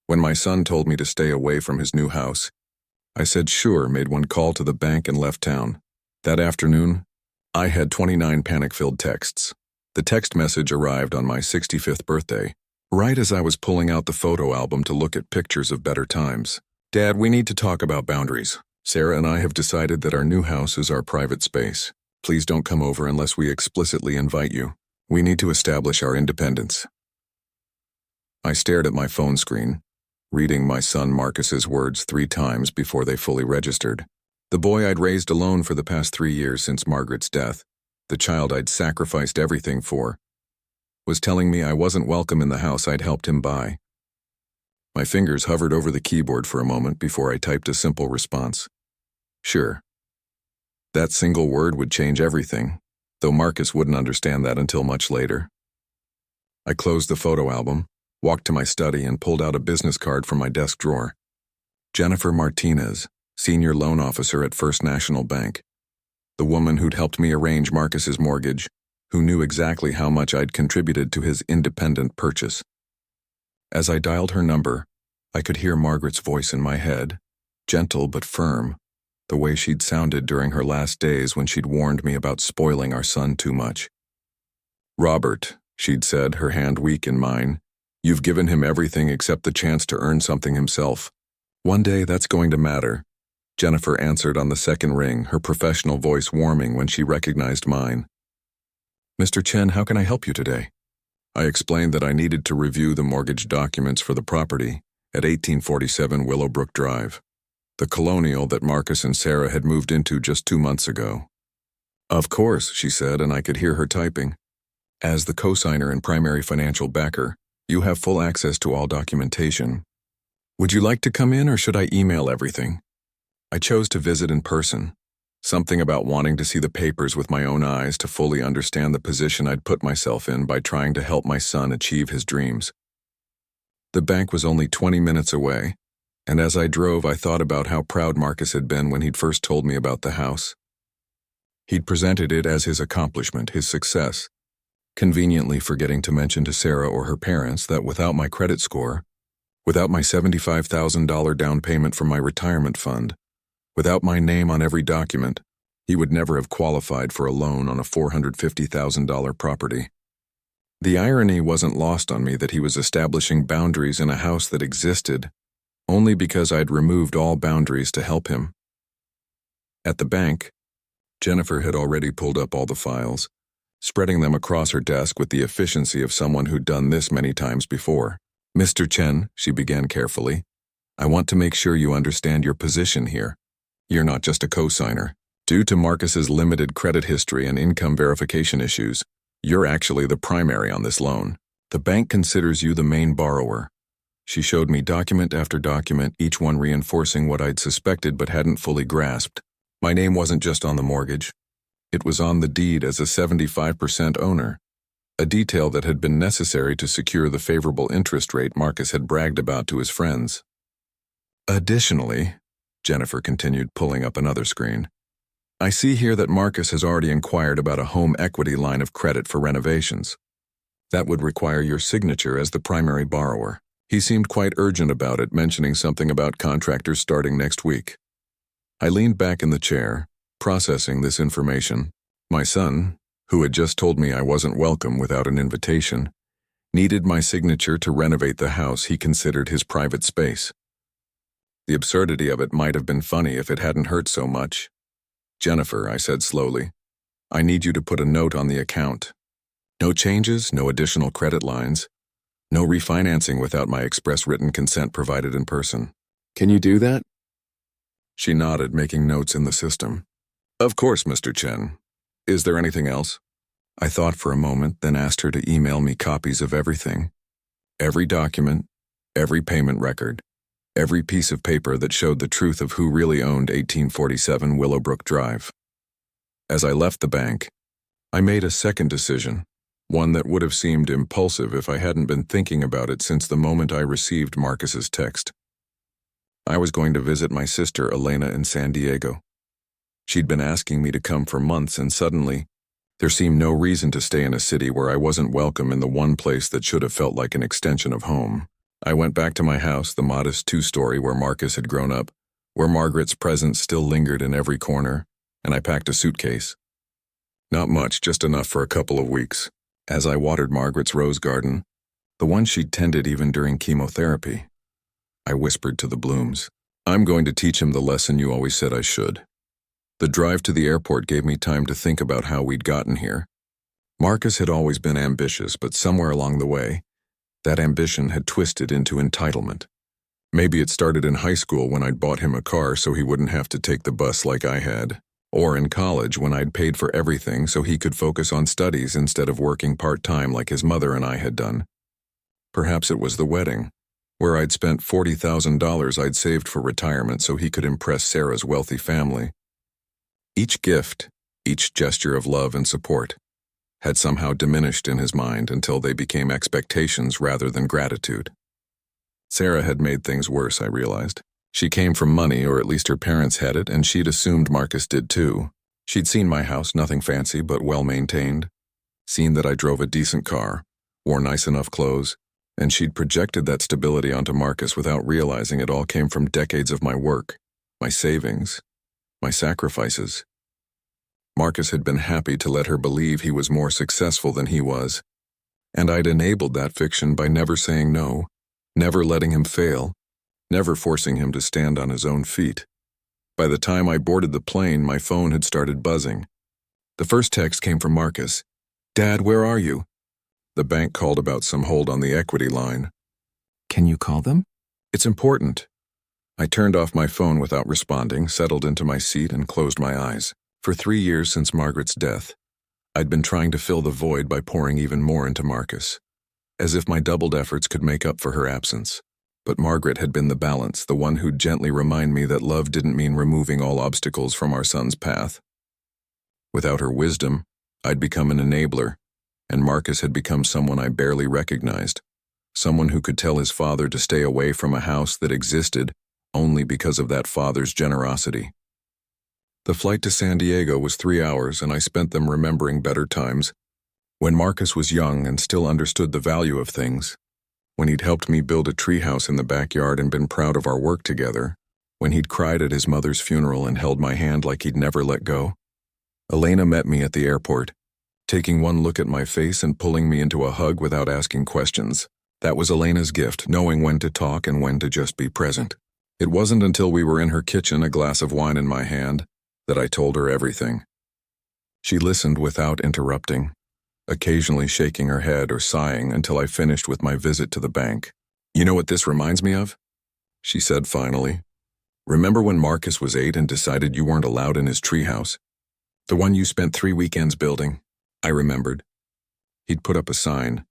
When my son told me to stay away from his new house, I said sure, made one call to the bank and left town. That afternoon, I had 29 panic-filled texts. The text message arrived on my 65th birthday, right as I was pulling out the photo album to look at pictures of better times. Dad, we need to talk about boundaries. Sarah and I have decided that our new house is our private space. Please don't come over unless we explicitly invite you. We need to establish our independence. I stared at my phone screen, reading my son Marcus's words 3 times before they fully registered. The boy I'd raised alone for the past 3 years since Margaret's death, the child I'd sacrificed everything for, was telling me I wasn't welcome in the house I'd helped him buy. My fingers hovered over the keyboard for a moment before I typed a simple response. Sure. That single word would change everything, though Marcus wouldn't understand that until much later. I closed the photo album, walked to my study, and pulled out a business card from my desk drawer. Jennifer Martinez, Senior Loan Officer at First National Bank. The woman who'd helped me arrange Marcus's mortgage, who knew exactly how much I'd contributed to his independent purchase. As I dialed her number, I could hear Margaret's voice in my head, gentle but firm, the way she'd sounded during her last days when she'd warned me about spoiling our son too much. Robert, she'd said, her hand weak in mine, you've given him everything except the chance to earn something himself. One day that's going to matter. Jennifer answered on the second ring, her professional voice warming when she recognized mine. Mr. Chen, how can I help you today? I explained that I needed to review the mortgage documents for the property at 1847 Willowbrook Drive, the colonial that Marcus and Sarah had moved into just 2 months ago. Of course, she said, and I could hear her typing. As the cosigner and primary financial backer, you have full access to all documentation. Would you like to come in, or should I email everything? I chose to visit in person. Something about wanting to see the papers with my own eyes to fully understand the position I'd put myself in by trying to help my son achieve his dreams. The bank was only 20 minutes away, and as I drove, I thought about how proud Marcus had been when he'd first told me about the house. He'd presented it as his accomplishment, his success, conveniently forgetting to mention to Sarah or her parents that without my credit score, without my $75,000 down payment from my retirement fund, without my name on every document, he would never have qualified for a loan on a $450,000 property. The irony wasn't lost on me that he was establishing boundaries in a house that existed only because I'd removed all boundaries to help him. At the bank, Jennifer had already pulled up all the files, spreading them across her desk with the efficiency of someone who'd done this many times before. Mr. Chen, she began carefully, I want to make sure you understand your position here. You're not just a cosigner. Due to Marcus's limited credit history and income verification issues, you're actually the primary on this loan. The bank considers you the main borrower. She showed me document after document, each one reinforcing what I'd suspected but hadn't fully grasped. My name wasn't just on the mortgage. It was on the deed as a 75% owner, a detail that had been necessary to secure the favorable interest rate Marcus had bragged about to his friends. Additionally, Jennifer continued, pulling up another screen, I see here that Marcus has already inquired about a home equity line of credit for renovations. That would require your signature as the primary borrower. He seemed quite urgent about it, mentioning something about contractors starting next week. I leaned back in the chair, processing this information. My son, who had just told me I wasn't welcome without an invitation, needed my signature to renovate the house he considered his private space. The absurdity of it might have been funny if it hadn't hurt so much. Jennifer, I said slowly, I need you to put a note on the account. No changes, no additional credit lines, no refinancing without my express written consent provided in person. Can you do that? She nodded, making notes in the system. Of course, Mr. Chen. Is there anything else? I thought for a moment, then asked her to email me copies of everything. Every document, every payment record, every piece of paper that showed the truth of who really owned 1847 Willowbrook Drive. As I left the bank, I made a second decision, one that would have seemed impulsive if I hadn't been thinking about it since the moment I received Marcus's text. I was going to visit my sister Elena in San Diego. She'd been asking me to come for months, and suddenly, there seemed no reason to stay in a city where I wasn't welcome in the one place that should have felt like an extension of home. I went back to my house, the modest two-story where Marcus had grown up, where Margaret's presence still lingered in every corner, and I packed a suitcase. Not much, just enough for a couple of weeks. As I watered Margaret's rose garden, the one she'd tended even during chemotherapy, I whispered to the blooms, "I'm going to teach him the lesson you always said I should." The drive to the airport gave me time to think about how we'd gotten here. Marcus had always been ambitious, but somewhere along the way, that ambition had twisted into entitlement. Maybe it started in high school when I'd bought him a car so he wouldn't have to take the bus like I had, or in college when I'd paid for everything so he could focus on studies instead of working part-time like his mother and I had done. Perhaps it was the wedding, where I'd spent $40,000 I'd saved for retirement so he could impress Sarah's wealthy family. Each gift, each gesture of love and support, had somehow diminished in his mind until they became expectations rather than gratitude. Sarah had made things worse, I realized. She came from money, or at least her parents had it, and she'd assumed Marcus did too. She'd seen my house, nothing fancy but well-maintained, seen that I drove a decent car, wore nice enough clothes, and she'd projected that stability onto Marcus without realizing it all came from decades of my work, my savings, my sacrifices. Marcus had been happy to let her believe he was more successful than he was, and I'd enabled that fiction by never saying no, never letting him fail, never forcing him to stand on his own feet. By the time I boarded the plane, my phone had started buzzing. The first text came from Marcus. "Dad, where are you?" The bank called about some hold on the equity line. "Can you call them?" "It's important." I turned off my phone without responding, settled into my seat, and closed my eyes. For 3 years since Margaret's death, I'd been trying to fill the void by pouring even more into Marcus, as if my doubled efforts could make up for her absence. But Margaret had been the balance, the one who'd gently remind me that love didn't mean removing all obstacles from our son's path. Without her wisdom, I'd become an enabler, and Marcus had become someone I barely recognized, someone who could tell his father to stay away from a house that existed only because of that father's generosity. The flight to San Diego was 3 hours, and I spent them remembering better times, when Marcus was young and still understood the value of things, when he'd helped me build a treehouse in the backyard and been proud of our work together, when he'd cried at his mother's funeral and held my hand like he'd never let go. Elena met me at the airport, taking one look at my face and pulling me into a hug without asking questions. That was Elena's gift, knowing when to talk and when to just be present. It wasn't until we were in her kitchen, a glass of wine in my hand, that I told her everything. She listened without interrupting, occasionally shaking her head or sighing until I finished with my visit to the bank. "You know what this reminds me of?" she said finally. "Remember when Marcus was 8 and decided you weren't allowed in his treehouse? The one you spent 3 weekends building?" I remembered. He'd put up a sign,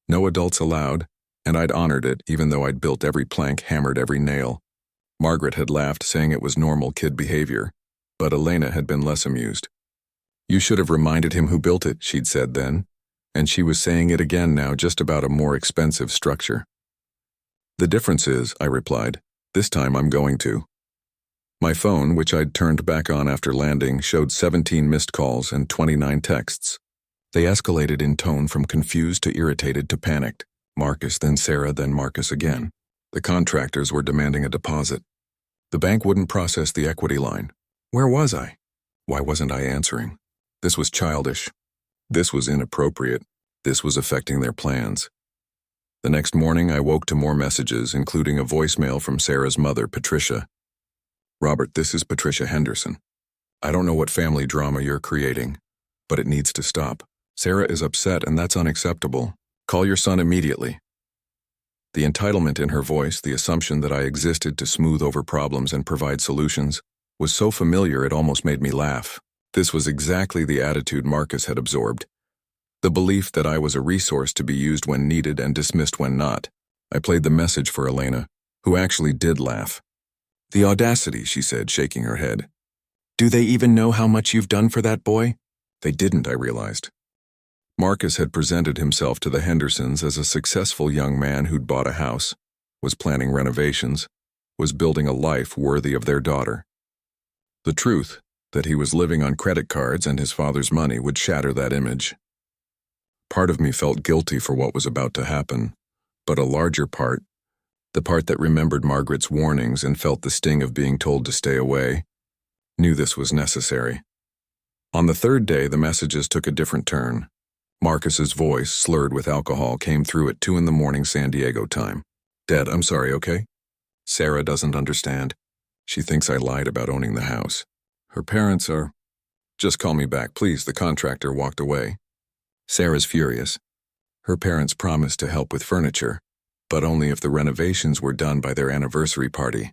"No adults allowed," and I'd honored it even though I'd built every plank, hammered every nail. Margaret had laughed, saying it was normal kid behavior, but Elena had been less amused. "You should have reminded him who built it," she'd said then, and she was saying it again now, just about a more expensive structure. "The difference is," I replied, "this time I'm going to." My phone, which I'd turned back on after landing, showed 17 missed calls and 29 texts. They escalated in tone from confused to irritated to panicked. Marcus, then Sarah, then Marcus again. The contractors were demanding a deposit. The bank wouldn't process the equity line. Where was I? Why wasn't I answering? This was childish. This was inappropriate. This was affecting their plans. The next morning, I woke to more messages, including a voicemail from Sarah's mother, Patricia. "Robert, this is Patricia Henderson. I don't know what family drama you're creating, but it needs to stop. Sarah is upset, and that's unacceptable. Call your son immediately." The entitlement in her voice, the assumption that I existed to smooth over problems and provide solutions, was so familiar it almost made me laugh. This was exactly the attitude Marcus had absorbed. The belief that I was a resource to be used when needed and dismissed when not. I played the message for Elena, who actually did laugh. "The audacity," she said, shaking her head. "Do they even know how much you've done for that boy?" They didn't, I realized. Marcus had presented himself to the Hendersons as a successful young man who'd bought a house, was planning renovations, was building a life worthy of their daughter. The truth, that he was living on credit cards and his father's money, would shatter that image. Part of me felt guilty for what was about to happen, but a larger part The part that remembered Margaret's warnings and felt the sting of being told to stay away, knew this was necessary. On the third day, the messages took a different turn. Marcus's voice, slurred with alcohol, came through at 2 a.m. San Diego time. "Dad, I'm sorry, okay? Sarah doesn't understand. She thinks I lied about owning the house. Her parents are... Just call me back, please." The contractor walked away. Sarah's furious. Her parents promised to help with furniture, but only if the renovations were done by their anniversary party.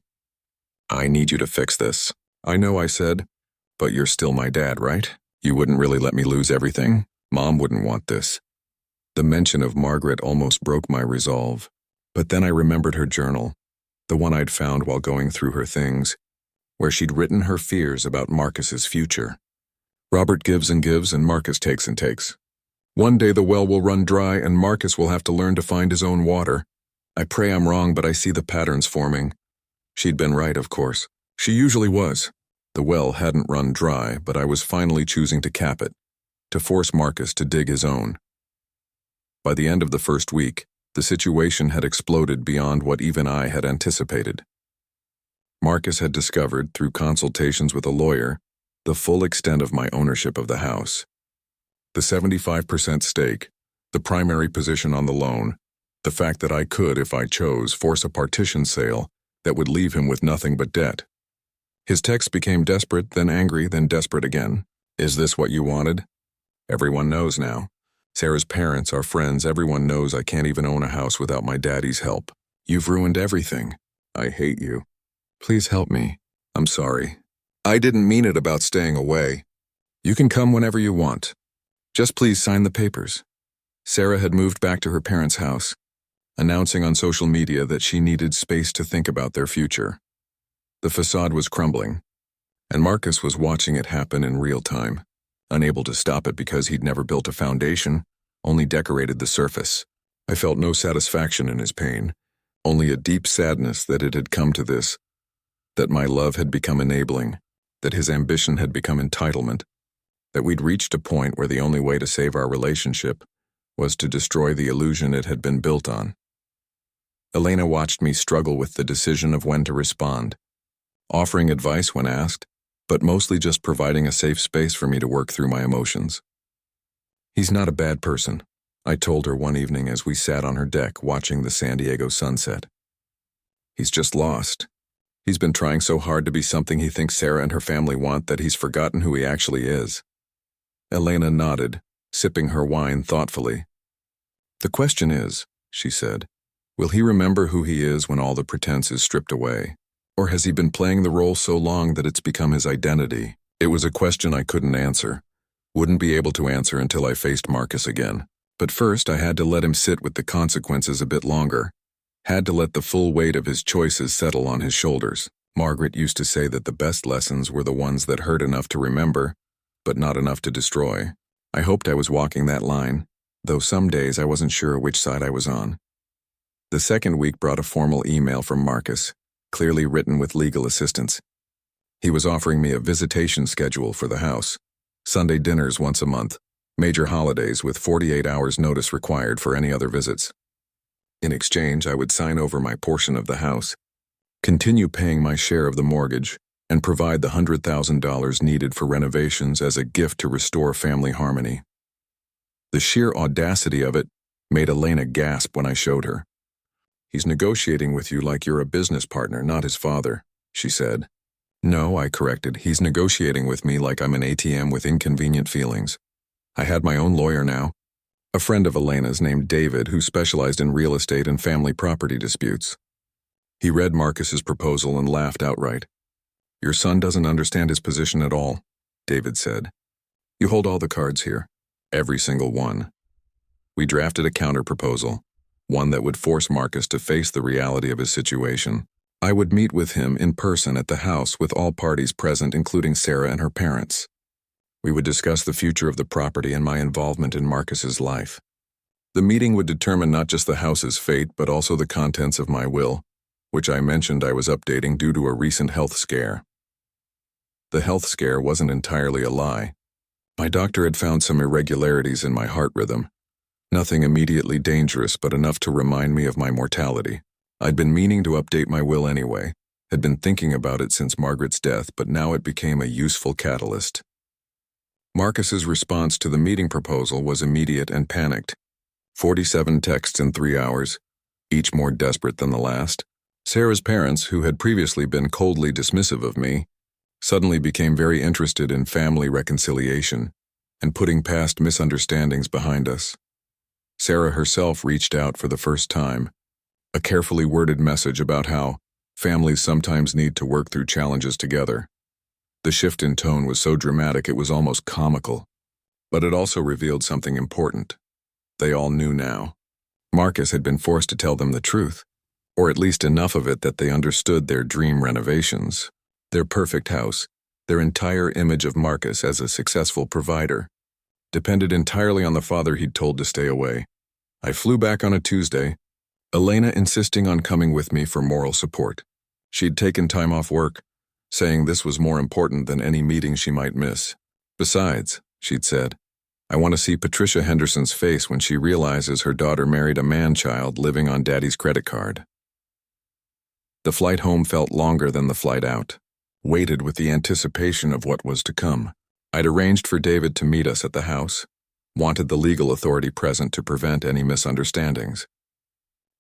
"I need you to fix this." "I know," I said, "but you're still my dad, right? You wouldn't really let me lose everything? Mom wouldn't want this." The mention of Margaret almost broke my resolve, but then I remembered her journal, the one I'd found while going through her things, where she'd written her fears about Marcus's future. Robert gives and gives, and Marcus takes and takes. One day the well will run dry, and Marcus will have to learn to find his own water. I pray I'm wrong, but I see the patterns forming. She'd been right, of course. She usually was. The well hadn't run dry, but I was finally choosing to cap it, to force Marcus to dig his own. By the end of the first week, the situation had exploded beyond what even I had anticipated. Marcus had discovered, through consultations with a lawyer, the full extent of my ownership of the house. The 75% stake, the primary position on the loan, the fact that I could, if I chose, force a partition sale that would leave him with nothing but debt. His text became desperate, then angry, then desperate again. "Is this what you wanted? Everyone knows now. Sarah's parents, our friends, everyone knows I can't even own a house without my daddy's help. You've ruined everything. I hate you. Please help me. I'm sorry. I didn't mean it about staying away. You can come whenever you want. Just please sign the papers." Sarah had moved back to her parents' house, announcing on social media that she needed space to think about their future. The facade was crumbling, and Marcus was watching it happen in real time, unable to stop it because he'd never built a foundation, only decorated the surface. I felt no satisfaction in his pain, only a deep sadness that it had come to this, that my love had become enabling, that his ambition had become entitlement, that we'd reached a point where the only way to save our relationship was to destroy the illusion it had been built on. Elena watched me struggle with the decision of when to respond, offering advice when asked, but mostly just providing a safe space for me to work through my emotions. "He's not a bad person," I told her one evening as we sat on her deck watching the San Diego sunset. "He's just lost. He's been trying so hard to be something he thinks Sarah and her family want that he's forgotten who he actually is." Elena nodded, sipping her wine thoughtfully. "The question is," she said, "will he remember who he is when all the pretense is stripped away? Or has he been playing the role so long that it's become his identity?" It was a question I couldn't answer, wouldn't be able to answer until I faced Marcus again. But first I had to let him sit with the consequences a bit longer, had to let the full weight of his choices settle on his shoulders. Margaret used to say that the best lessons were the ones that hurt enough to remember, but not enough to destroy. I hoped I was walking that line, though some days I wasn't sure which side I was on. The second week brought a formal email from Marcus, clearly written with legal assistance. He was offering me a visitation schedule for the house, Sunday dinners once a month, major holidays with 48 hours notice required for any other visits. In exchange, I would sign over my portion of the house, continue paying my share of the mortgage, and provide the $100,000 needed for renovations as a gift to restore family harmony. The sheer audacity of it made Elena gasp when I showed her. "He's negotiating with you like you're a business partner, not his father," she said. "No," I corrected, "he's negotiating with me like I'm an ATM with inconvenient feelings. I had my own lawyer now, a friend of Elena's named David who specialized in real estate and family property disputes." He read Marcus's proposal and laughed outright. "Your son doesn't understand his position at all," David said. "You hold all the cards here, every single one." We drafted a counter-proposal, one that would force Marcus to face the reality of his situation. I would meet with him in person at the house with all parties present, including Sarah and her parents. We would discuss the future of the property and my involvement in Marcus's life. The meeting would determine not just the house's fate, but also the contents of my will, which I mentioned I was updating due to a recent health scare. The health scare wasn't entirely a lie. My doctor had found some irregularities in my heart rhythm. Nothing immediately dangerous, but enough to remind me of my mortality. I'd been meaning to update my will anyway, had been thinking about it since Margaret's death, but now it became a useful catalyst. Marcus's response to the meeting proposal was immediate and panicked. 47 texts in 3 hours, each more desperate than the last. Sarah's parents, who had previously been coldly dismissive of me, suddenly became very interested in family reconciliation and putting past misunderstandings behind us. Sarah herself reached out for the first time, a carefully worded message about how families sometimes need to work through challenges together. The shift in tone was so dramatic it was almost comical, but it also revealed something important. They all knew now. Marcus had been forced to tell them the truth, or at least enough of it that they understood their dream renovations, their perfect house, their entire image of Marcus as a successful provider, depended entirely on the father he'd told to stay away. I flew back on a Tuesday, Elena insisting on coming with me for moral support. She'd taken time off work, saying this was more important than any meeting she might miss. Besides, she'd said, I want to see Patricia Henderson's face when she realizes her daughter married a man-child living on Daddy's credit card. The flight home felt longer than the flight out, weighted with the anticipation of what was to come. I'd arranged for David to meet us at the house, wanted the legal authority present to prevent any misunderstandings.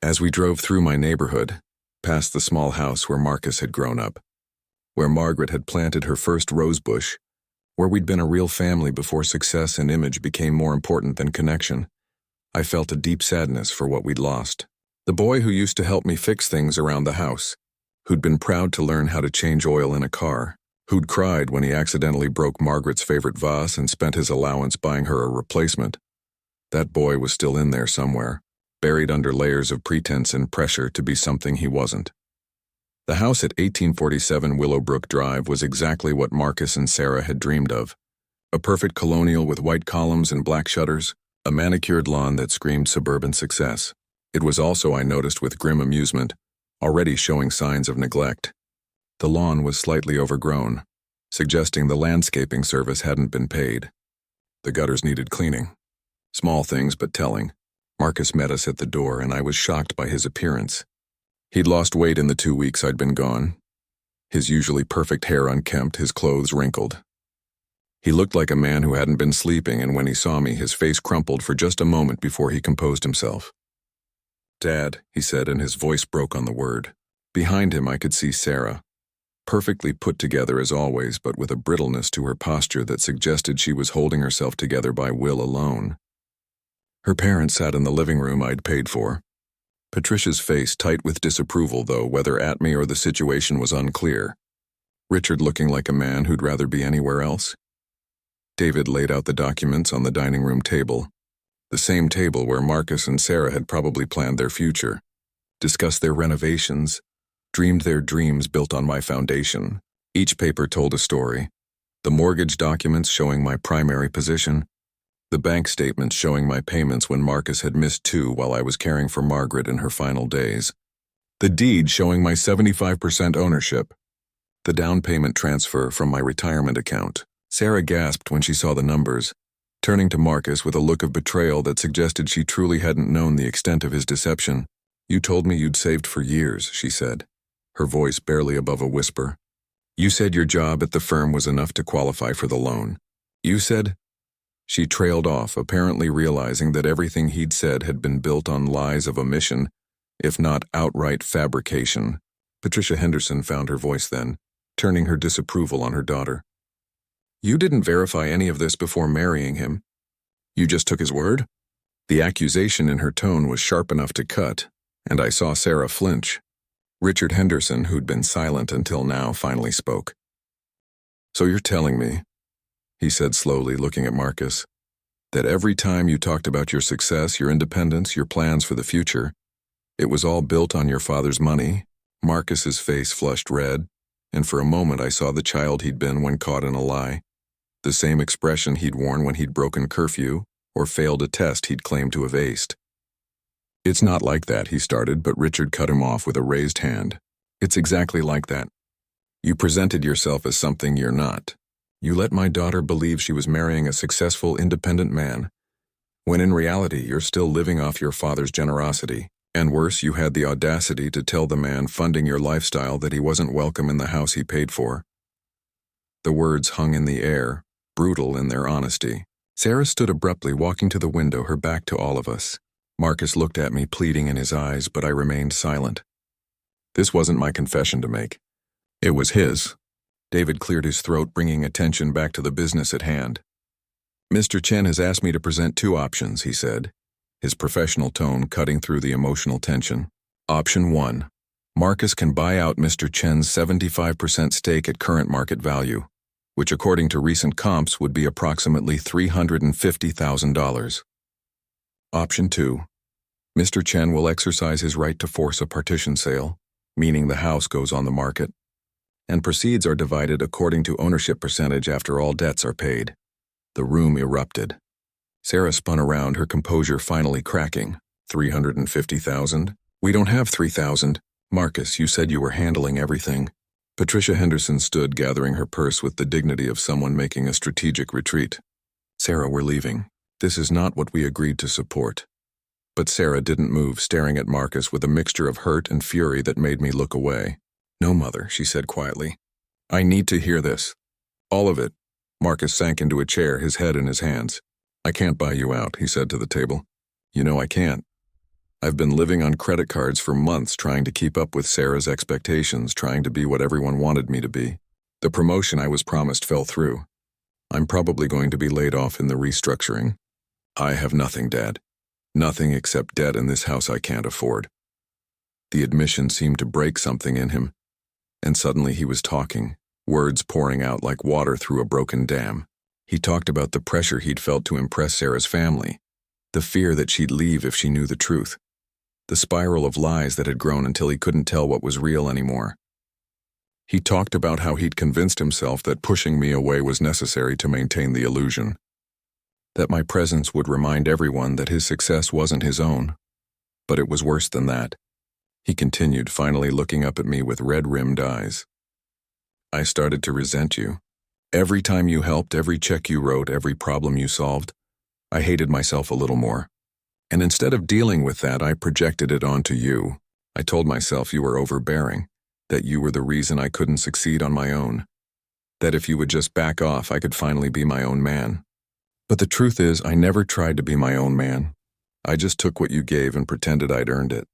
As we drove through my neighborhood, past the small house where Marcus had grown up, where Margaret had planted her first rose bush, where we'd been a real family before success and image became more important than connection, I felt a deep sadness for what we'd lost. The boy who used to help me fix things around the house, who'd been proud to learn how to change oil in a car, who'd cried when he accidentally broke Margaret's favorite vase and spent his allowance buying her a replacement. That boy was still in there somewhere, buried under layers of pretense and pressure to be something he wasn't. The house at 1847 Willowbrook Drive was exactly what Marcus and Sarah had dreamed of. A perfect colonial with white columns and black shutters, a manicured lawn that screamed suburban success. It was also, I noticed with grim amusement, already showing signs of neglect. The lawn was slightly overgrown, suggesting the landscaping service hadn't been paid. The gutters needed cleaning. Small things but telling. Marcus met us at the door and I was shocked by his appearance. He'd lost weight in the 2 weeks I'd been gone. His usually perfect hair unkempt, his clothes wrinkled. He looked like a man who hadn't been sleeping, and when he saw me, his face crumpled for just a moment before he composed himself. Dad, he said, and his voice broke on the word. Behind him I could see Sarah, perfectly put together as always, but with a brittleness to her posture that suggested she was holding herself together by will alone. Her parents sat in the living room I'd paid for. Patricia's face tight with disapproval, though whether at me or the situation was unclear. Richard looking like a man who'd rather be anywhere else. David laid out the documents on the dining room table, the same table where Marcus and Sarah had probably planned their future, discussed their renovations, dreamed their dreams built on my foundation. Each paper told a story. The mortgage documents showing my primary position, the bank statements showing my payments when Marcus had missed 2 while I was caring for Margaret in her final days, the deed showing my 75% ownership, the down payment transfer from my retirement account. Sarah gasped when she saw the numbers, turning to Marcus with a look of betrayal that suggested she truly hadn't known the extent of his deception. You told me you'd saved for years, she said, her voice barely above a whisper. You said your job at the firm was enough to qualify for the loan. You said... She trailed off, apparently realizing that everything he'd said had been built on lies of omission, if not outright fabrication. Patricia Henderson found her voice then, turning her disapproval on her daughter. You didn't verify any of this before marrying him. You just took his word? The accusation in her tone was sharp enough to cut, and I saw Sarah flinch. Richard Henderson, who'd been silent until now, finally spoke. So you're telling me, he said slowly, looking at Marcus, that every time you talked about your success, your independence, your plans for the future, it was all built on your father's money? Marcus's face flushed red, and for a moment I saw the child he'd been when caught in a lie, the same expression he'd worn when he'd broken curfew or failed a test he'd claimed to have aced. It's not like that, he started, but Richard cut him off with a raised hand. It's exactly like that. You presented yourself as something you're not. You let my daughter believe she was marrying a successful, independent man, when in reality you're still living off your father's generosity. And worse, you had the audacity to tell the man funding your lifestyle that he wasn't welcome in the house he paid for. The words hung in the air, brutal in their honesty. Sarah stood abruptly, walking to the window, her back to all of us. Marcus looked at me, pleading in his eyes, but I remained silent. This wasn't my confession to make. It was his. David cleared his throat, bringing attention back to the business at hand. Mr. Chen has asked me to present two options, he said, his professional tone cutting through the emotional tension. Option 1. Marcus can buy out Mr. Chen's 75% stake at current market value, which according to recent comps would be approximately $350,000. Option 2. Mr. Chen will exercise his right to force a partition sale, meaning the house goes on the market, and proceeds are divided according to ownership percentage after all debts are paid. The room erupted. Sarah spun around, her composure finally cracking. 350,000? We don't have 3,000. Marcus, you said you were handling everything. Patricia Henderson stood, gathering her purse with the dignity of someone making a strategic retreat. Sarah, we're leaving. This is not what we agreed to support. But Sarah didn't move, staring at Marcus with a mixture of hurt and fury that made me look away. No, Mother, she said quietly. I need to hear this. All of it. Marcus sank into a chair, his head in his hands. I can't buy you out, he said to the table. You know I can't. I've been living on credit cards for months, trying to keep up with Sarah's expectations, trying to be what everyone wanted me to be. The promotion I was promised fell through. I'm probably going to be laid off in the restructuring. I have nothing, Dad. Nothing except debt in this house I can't afford. The admission seemed to break something in him, and suddenly he was talking, words pouring out like water through a broken dam. He talked about the pressure he'd felt to impress Sarah's family, the fear that she'd leave if she knew the truth, the spiral of lies that had grown until he couldn't tell what was real anymore. He talked about how he'd convinced himself that pushing me away was necessary to maintain the illusion, that my presence would remind everyone that his success wasn't his own. But it was worse than that. He continued, finally looking up at me with red-rimmed eyes. I started to resent you. Every time you helped, every check you wrote, every problem you solved, I hated myself a little more. And instead of dealing with that, I projected it onto you. I told myself you were overbearing, that you were the reason I couldn't succeed on my own, that if you would just back off, I could finally be my own man. But the truth is, I never tried to be my own man. I just took what you gave and pretended I'd earned it.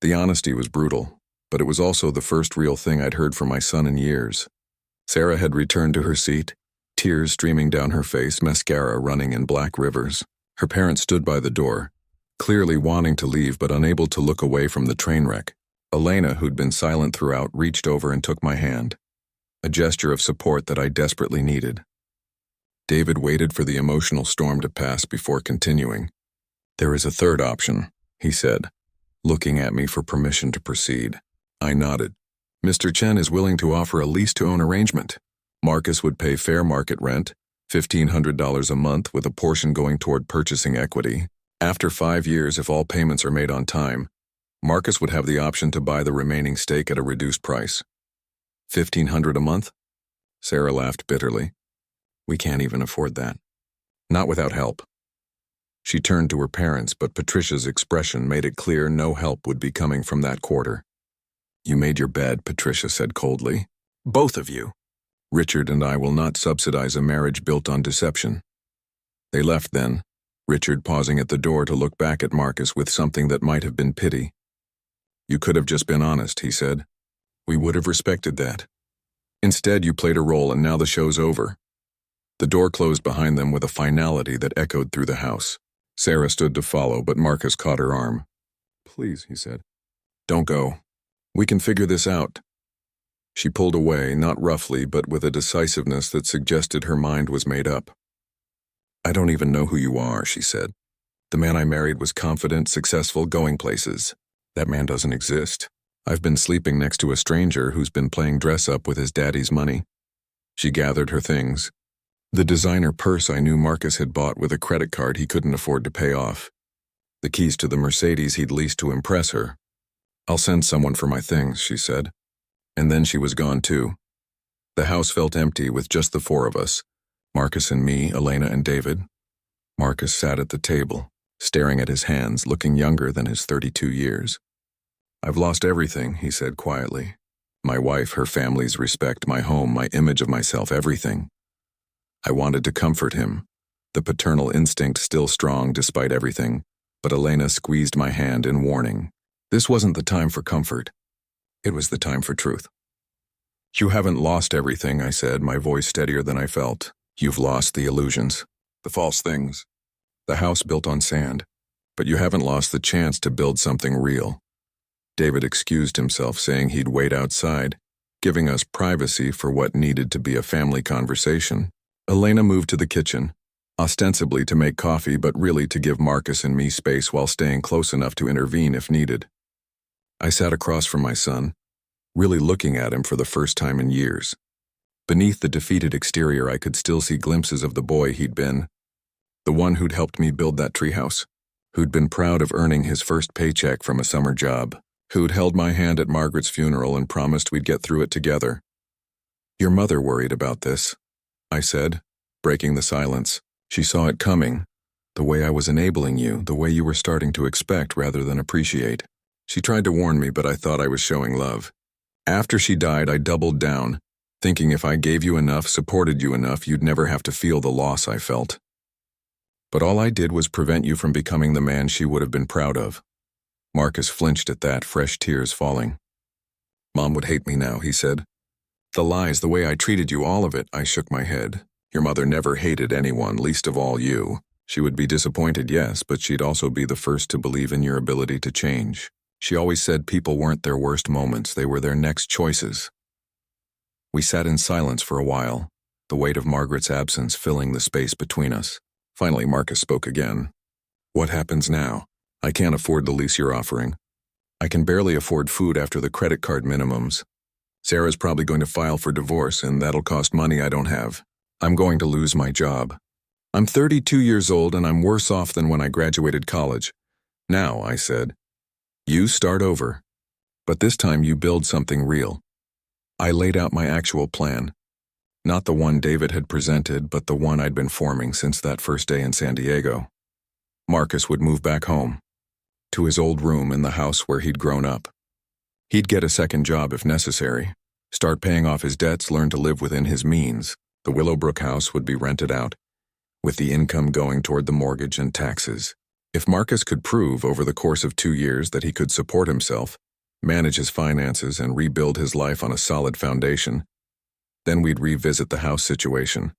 The honesty was brutal, but it was also the first real thing I'd heard from my son in years. Sarah had returned to her seat, tears streaming down her face, mascara running in black rivers. Her parents stood by the door, clearly wanting to leave but unable to look away from the train wreck. Elena, who'd been silent throughout, reached over and took my hand, a gesture of support that I desperately needed. David waited for the emotional storm to pass before continuing. There is a third option, he said, looking at me for permission to proceed. I nodded. Mr. Chen is willing to offer a lease-to-own arrangement. Marcus would pay fair market rent, $1,500 a month, with a portion going toward purchasing equity. After 5 years, if all payments are made on time, Marcus would have the option to buy the remaining stake at a reduced price. $1,500 a month? Sarah laughed bitterly. We can't even afford that. Not without help. She turned to her parents, but Patricia's expression made it clear no help would be coming from that quarter. You made your bed, Patricia said coldly. Both of you. Richard and I will not subsidize a marriage built on deception. They left then, Richard pausing at the door to look back at Marcus with something that might have been pity. You could have just been honest, he said. We would have respected that. Instead, you played a role and now the show's over. The door closed behind them with a finality that echoed through the house. Sarah stood to follow, but Marcus caught her arm. Please, he said. Don't go. We can figure this out. She pulled away, not roughly, but with a decisiveness that suggested her mind was made up. I don't even know who you are, she said. The man I married was confident, successful, going places. That man doesn't exist. I've been sleeping next to a stranger who's been playing dress-up with his daddy's money. She gathered her things. The designer purse I knew Marcus had bought with a credit card he couldn't afford to pay off. The keys to the Mercedes he'd leased to impress her. I'll send someone for my things, she said. And then she was gone too. The house felt empty with just the four of us, Marcus and me, Elena and David. Marcus sat at the table, staring at his hands, looking younger than his 32 years. "I've lost everything," he said quietly. "My wife, her family's respect, my home, my image of myself, everything." I wanted to comfort him, the paternal instinct still strong despite everything, but Elena squeezed my hand in warning. This wasn't the time for comfort. It was the time for truth. "You haven't lost everything," I said, my voice steadier than I felt. "You've lost the illusions, the false things, the house built on sand, but you haven't lost the chance to build something real." David excused himself, saying he'd wait outside, giving us privacy for what needed to be a family conversation. Elena moved to the kitchen, ostensibly to make coffee, but really to give Marcus and me space while staying close enough to intervene if needed. I sat across from my son, really looking at him for the first time in years. Beneath the defeated exterior, I could still see glimpses of the boy he'd been, the one who'd helped me build that treehouse, who'd been proud of earning his first paycheck from a summer job, who'd held my hand at Margaret's funeral and promised we'd get through it together. "Your mother worried about this," I said, breaking the silence. "She saw it coming, the way I was enabling you, the way you were starting to expect rather than appreciate. She tried to warn me, but I thought I was showing love. After she died, I doubled down, thinking if I gave you enough, supported you enough, you'd never have to feel the loss I felt. But all I did was prevent you from becoming the man she would have been proud of." Marcus flinched at that, fresh tears falling. "Mom would hate me now," he said. "The lies, the way I treated you, all of it." I shook my head. "Your mother never hated anyone, least of all you. She would be disappointed, yes, but she'd also be the first to believe in your ability to change. She always said people weren't their worst moments, they were their next choices." We sat in silence for a while, the weight of Margaret's absence filling the space between us. Finally, Marcus spoke again. "What happens now? I can't afford the lease you're offering. I can barely afford food after the credit card minimums. Sarah's probably going to file for divorce, and that'll cost money I don't have. I'm going to lose my job. I'm 32 years old, and I'm worse off than when I graduated college. Now," I said, "you start over. But this time you build something real." I laid out my actual plan. Not the one David had presented, but the one I'd been forming since that first day in San Diego. Marcus would move back home, to his old room in the house where he'd grown up. He'd get a second job if necessary, start paying off his debts, learn to live within his means. The Willowbrook house would be rented out, with the income going toward the mortgage and taxes. If Marcus could prove over the course of 2 years that he could support himself, manage his finances, and rebuild his life on a solid foundation, then we'd revisit the house situation.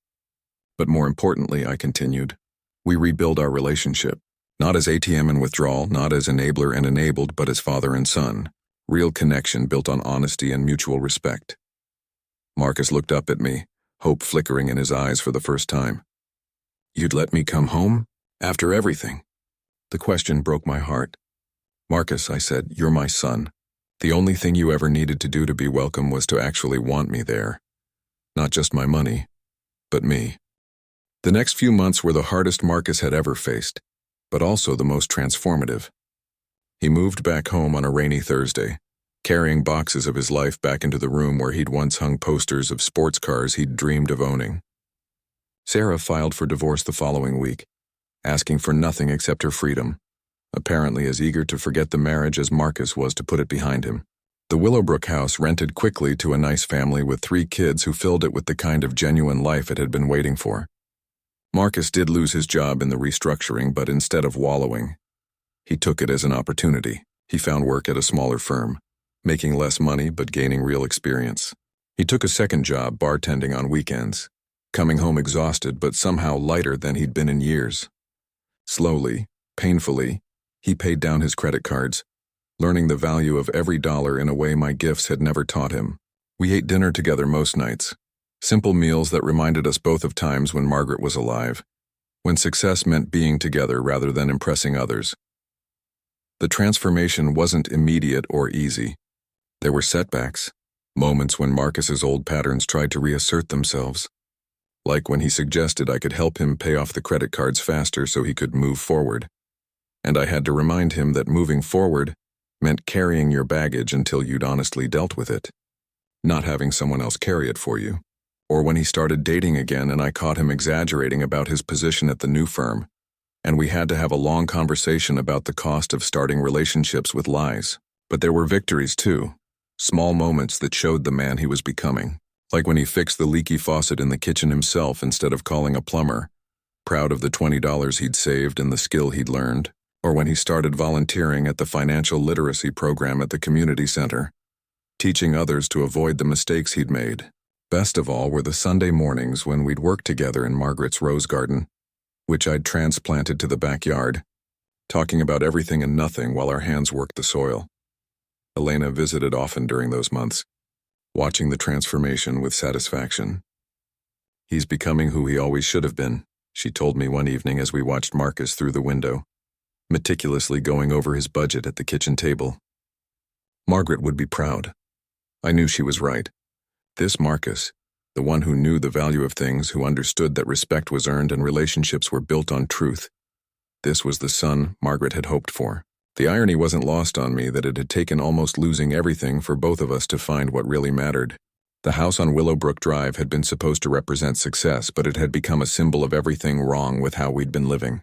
But more importantly, I continued, we rebuild our relationship, not as ATM and withdrawal, not as enabler and enabled, but as father and son. Real connection built on honesty and mutual respect. Marcus looked up at me, hope flickering in his eyes for the first time. "You'd let me come home? After everything?" The question broke my heart. "Marcus," I said, "you're my son. The only thing you ever needed to do to be welcome was to actually want me there. Not just my money, but me." The next few months were the hardest Marcus had ever faced, but also the most transformative. He moved back home on a rainy Thursday, carrying boxes of his life back into the room where he'd once hung posters of sports cars he'd dreamed of owning. Sarah filed for divorce the following week, asking for nothing except her freedom, apparently as eager to forget the marriage as Marcus was to put it behind him. The Willowbrook house rented quickly to a nice family with 3 kids who filled it with the kind of genuine life it had been waiting for. Marcus did lose his job in the restructuring, but instead of wallowing, he took it as an opportunity. He found work at a smaller firm, making less money but gaining real experience. He took a second job bartending on weekends, coming home exhausted but somehow lighter than he'd been in years. Slowly, painfully, he paid down his credit cards, learning the value of every dollar in a way my gifts had never taught him. We ate dinner together most nights, simple meals that reminded us both of times when Margaret was alive, when success meant being together rather than impressing others. The transformation wasn't immediate or easy. There were setbacks, moments when Marcus's old patterns tried to reassert themselves, like when he suggested I could help him pay off the credit cards faster so he could move forward. And I had to remind him that moving forward meant carrying your baggage until you'd honestly dealt with it, not having someone else carry it for you. Or when he started dating again and I caught him exaggerating about his position at the new firm, and we had to have a long conversation about the cost of starting relationships with lies. But there were victories too, small moments that showed the man he was becoming. Like when he fixed the leaky faucet in the kitchen himself instead of calling a plumber, proud of the $20 he'd saved and the skill he'd learned. Or when he started volunteering at the financial literacy program at the community center, teaching others to avoid the mistakes he'd made. Best of all were the Sunday mornings when we'd work together in Margaret's rose garden, which I'd transplanted to the backyard, talking about everything and nothing while our hands worked the soil. Elena visited often during those months, watching the transformation with satisfaction. "He's becoming who he always should have been," she told me one evening as we watched Marcus through the window, meticulously going over his budget at the kitchen table. Margaret would be proud. I knew she was right. This Marcus, the one who knew the value of things, who understood that respect was earned and relationships were built on truth. This was the son Margaret had hoped for. The irony wasn't lost on me that it had taken almost losing everything for both of us to find what really mattered. The house on Willowbrook Drive had been supposed to represent success, but it had become a symbol of everything wrong with how we'd been living.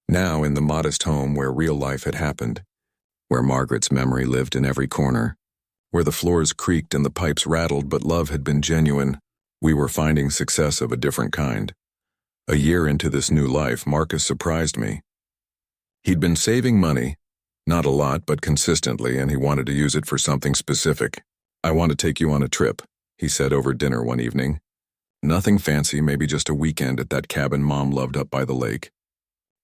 Now, in the modest home where real life had happened, where Margaret's memory lived in every corner, where the floors creaked and the pipes rattled but love had been genuine, we were finding success of a different kind. A year into this new life, Marcus surprised me. He'd been saving money, not a lot but consistently, and he wanted to use it for something specific. "I want to take you on a trip," he said over dinner one evening. "Nothing fancy, maybe just a weekend at that cabin Mom loved up by the lake.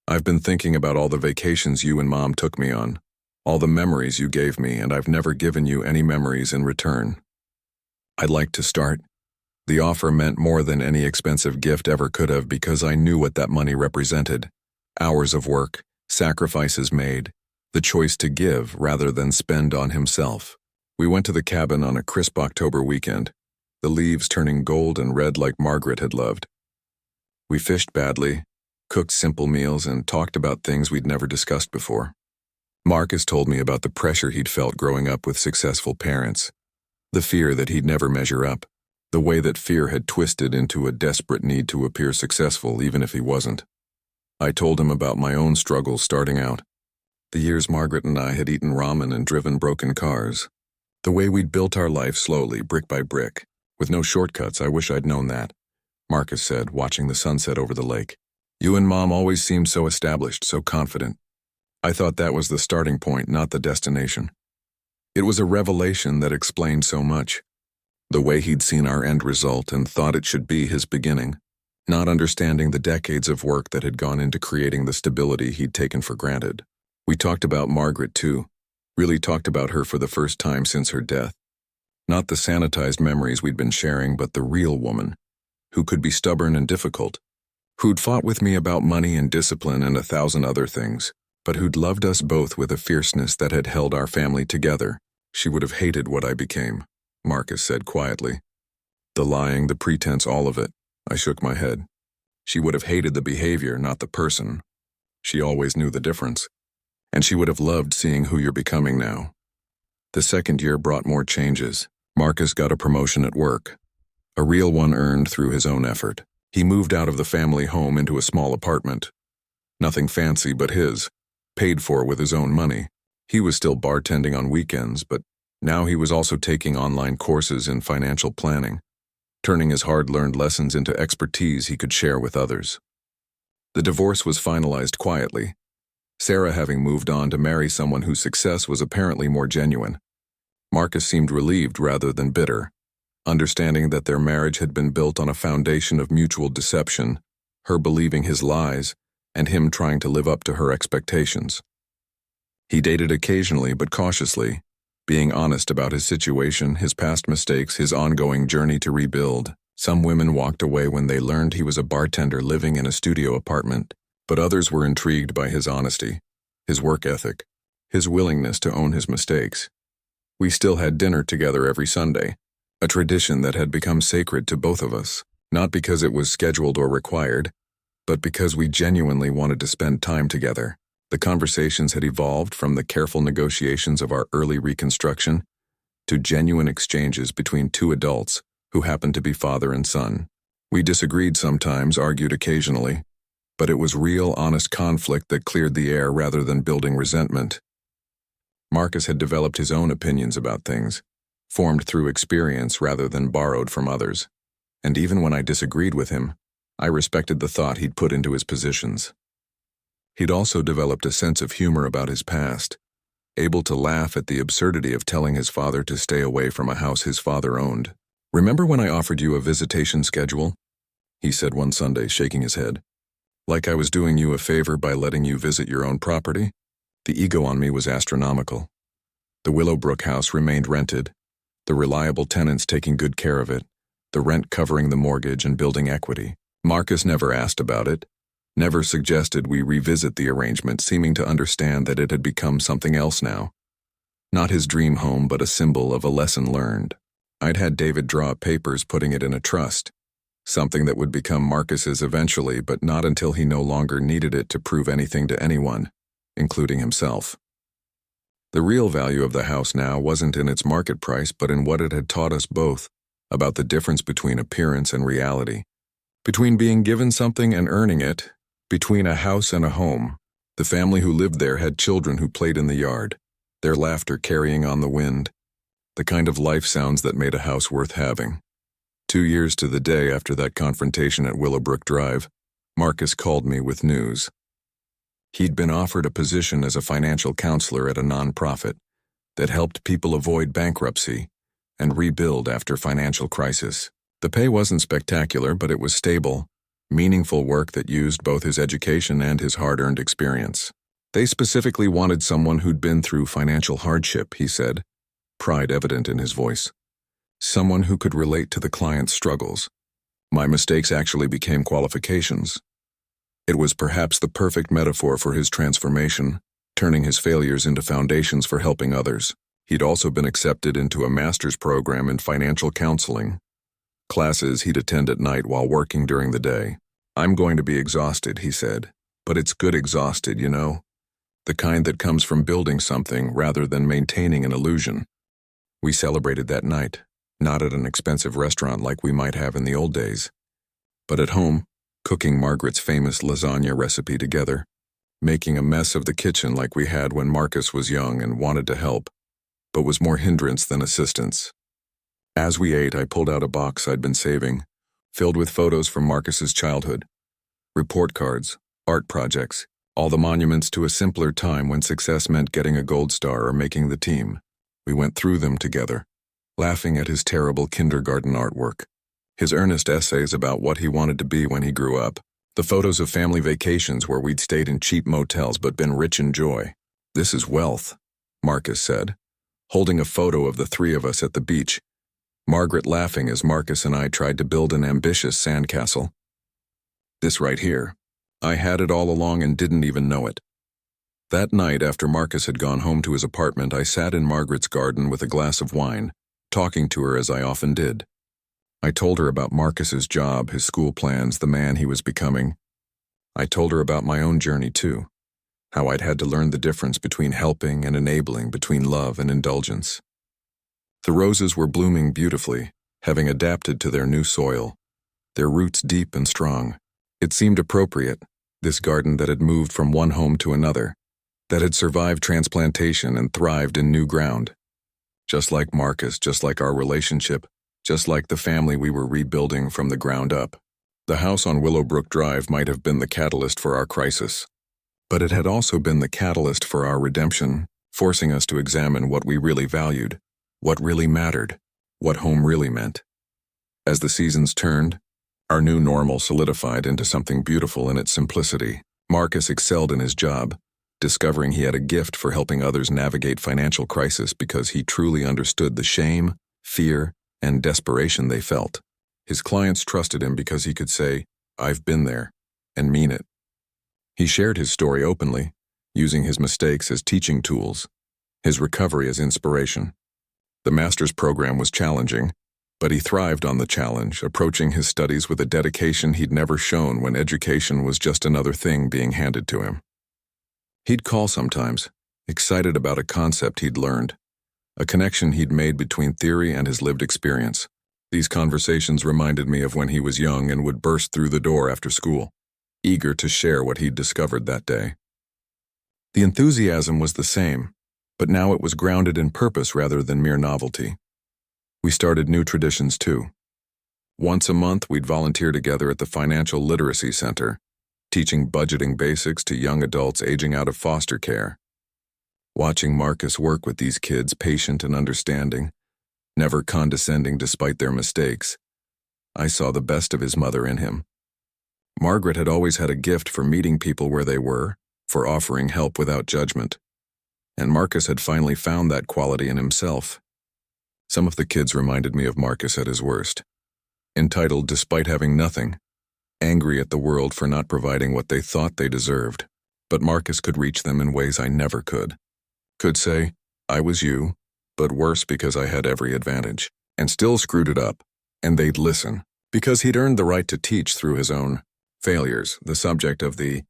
I've been thinking about all the vacations you and Mom took me on, all the memories you gave me, and I've never given you any memories in return. I'd like to start." The offer meant more than any expensive gift ever could have because I knew what that money represented. Hours of work, sacrifices made, the choice to give rather than spend on himself. We went to the cabin on a crisp October weekend, the leaves turning gold and red like Margaret had loved. We fished badly, cooked simple meals, and talked about things we'd never discussed before. Marcus told me about the pressure he'd felt growing up with successful parents, the fear that he'd never measure up, the way that fear had twisted into a desperate need to appear successful even if he wasn't. I told him about my own struggles starting out, the years Margaret and I had eaten ramen and driven broken cars, the way we'd built our life slowly, brick by brick, with no shortcuts. "I wish I'd known that," Marcus said, watching the sunset over the lake. "You and Mom always seemed so established, so confident. I thought that was the starting point, not the destination." It was a revelation that explained so much. The way he'd seen our end result and thought it should be his beginning, not understanding the decades of work that had gone into creating the stability he'd taken for granted. We talked about Margaret too, really talked about her for the first time since her death. Not the sanitized memories we'd been sharing, but the real woman, who could be stubborn and difficult, who'd fought with me about money and discipline and 1,000 other things, but who'd loved us both with a fierceness that had held our family together. "She would have hated what I became," Marcus said quietly. "The lying, the pretense, all of it." I shook my head. "She would have hated the behavior, not the person. She always knew the difference. And she would have loved seeing who you're becoming now." The second year brought more changes. Marcus got a promotion at work, a real one earned through his own effort. He moved out of the family home into a small apartment. Nothing fancy but his, paid for with his own money. He was still bartending on weekends, but now he was also taking online courses in financial planning, turning his hard-learned lessons into expertise he could share with others. The divorce was finalized quietly, Sarah having moved on to marry someone whose success was apparently more genuine. Marcus seemed relieved rather than bitter, understanding that their marriage had been built on a foundation of mutual deception, her believing his lies, and him trying to live up to her expectations. He dated occasionally but cautiously, being honest about his situation, his past mistakes, his ongoing journey to rebuild. Some women walked away when they learned he was a bartender living in a studio apartment, but others were intrigued by his honesty, his work ethic, his willingness to own his mistakes. We still had dinner together every Sunday, a tradition that had become sacred to both of us, not because it was scheduled or required, but because we genuinely wanted to spend time together. The conversations had evolved from the careful negotiations of our early reconstruction to genuine exchanges between two adults who happened to be father and son. We disagreed sometimes, argued occasionally, but it was real, honest conflict that cleared the air rather than building resentment. Marcus had developed his own opinions about things, formed through experience rather than borrowed from others. And even when I disagreed with him, I respected the thought he'd put into his positions. He'd also developed a sense of humor about his past, able to laugh at the absurdity of telling his father to stay away from a house his father owned. "Remember when I offered you a visitation schedule?" he said one Sunday, shaking his head. "Like I was doing you a favor by letting you visit your own property?" The ego on me was astronomical. The Willowbrook house remained rented, the reliable tenants taking good care of it, the rent covering the mortgage and building equity. Marcus never asked about it, never suggested we revisit the arrangement, seeming to understand that it had become something else now. Not his dream home, but a symbol of a lesson learned. I'd had David draw up papers putting it in a trust, something that would become Marcus's eventually, but not until he no longer needed it to prove anything to anyone, including himself. The real value of the house now wasn't in its market price, but in what it had taught us both about the difference between appearance and reality, between being given something and earning it, between a house and a home. The family who lived there had children who played in the yard, their laughter carrying on the wind, the kind of life sounds that made a house worth having. 2 years to the day after that confrontation at Willowbrook Drive, Marcus called me with news. He'd been offered a position as a financial counselor at a nonprofit that helped people avoid bankruptcy and rebuild after financial crisis. The pay wasn't spectacular, but it was stable, meaningful work that used both his education and his hard-earned experience. They specifically wanted someone who'd been through financial hardship, he said, pride evident in his voice. Someone who could relate to the client's struggles. My mistakes actually became qualifications. It was perhaps the perfect metaphor for his transformation, turning his failures into foundations for helping others. He'd also been accepted into a master's program in financial counseling, classes he'd attend at night while working during the day. "I'm going to be exhausted," he said, "but it's good exhausted, you know? The kind that comes from building something rather than maintaining an illusion." We celebrated that night, not at an expensive restaurant like we might have in the old days, but at home, cooking Margaret's famous lasagna recipe together, making a mess of the kitchen like we had when Marcus was young and wanted to help, but was more hindrance than assistance. As we ate, I pulled out a box I'd been saving, filled with photos from Marcus's childhood, report cards, art projects, all the monuments to a simpler time when success meant getting a gold star or making the team. We went through them together, laughing at his terrible kindergarten artwork, his earnest essays about what he wanted to be when he grew up, the photos of family vacations where we'd stayed in cheap motels but been rich in joy. "This is wealth," Marcus said, holding a photo of the three of us at the beach, Margaret laughing as Marcus and I tried to build an ambitious sandcastle. "This right here. I had it all along and didn't even know it." That night, after Marcus had gone home to his apartment, I sat in Margaret's garden with a glass of wine, talking to her as I often did. I told her about Marcus's job, his school plans, the man he was becoming. I told her about my own journey too, how I'd had to learn the difference between helping and enabling, between love and indulgence. The roses were blooming beautifully, having adapted to their new soil, their roots deep and strong. It seemed appropriate, this garden that had moved from one home to another, that had survived transplantation and thrived in new ground. Just like Marcus, just like our relationship, just like the family we were rebuilding from the ground up. The house on Willowbrook Drive might have been the catalyst for our crisis, but it had also been the catalyst for our redemption, forcing us to examine what we really valued, what really mattered, what home really meant. As the seasons turned, our new normal solidified into something beautiful in its simplicity. Marcus excelled in his job, discovering he had a gift for helping others navigate financial crisis because he truly understood the shame, fear, and desperation they felt. His clients trusted him because he could say, "I've been there," and mean it. He shared his story openly, using his mistakes as teaching tools, his recovery as inspiration. The master's program was challenging, but he thrived on the challenge, approaching his studies with a dedication he'd never shown when education was just another thing being handed to him. He'd call sometimes, excited about a concept he'd learned, a connection he'd made between theory and his lived experience. These conversations reminded me of when he was young and would burst through the door after school. eager to share what he'd discovered that day. The enthusiasm was the same, but now it was grounded in purpose rather than mere novelty. We started new traditions too. Once a month, we'd volunteer together at the Financial Literacy Center, teaching budgeting basics to young adults aging out of foster care. Watching Marcus work with these kids, patient and understanding, never condescending despite their mistakes, I saw the best of his mother in him. Margaret had always had a gift for meeting people where they were, for offering help without judgment. And Marcus had finally found that quality in himself. Some of the kids reminded me of Marcus at his worst. Entitled despite having nothing, angry at the world for not providing what they thought they deserved. But Marcus could reach them in ways I never could. Could say, I was you, but worse because I had every advantage, and still screwed it up, and they'd listen, because he'd earned the right to teach through his own failures. The subject of the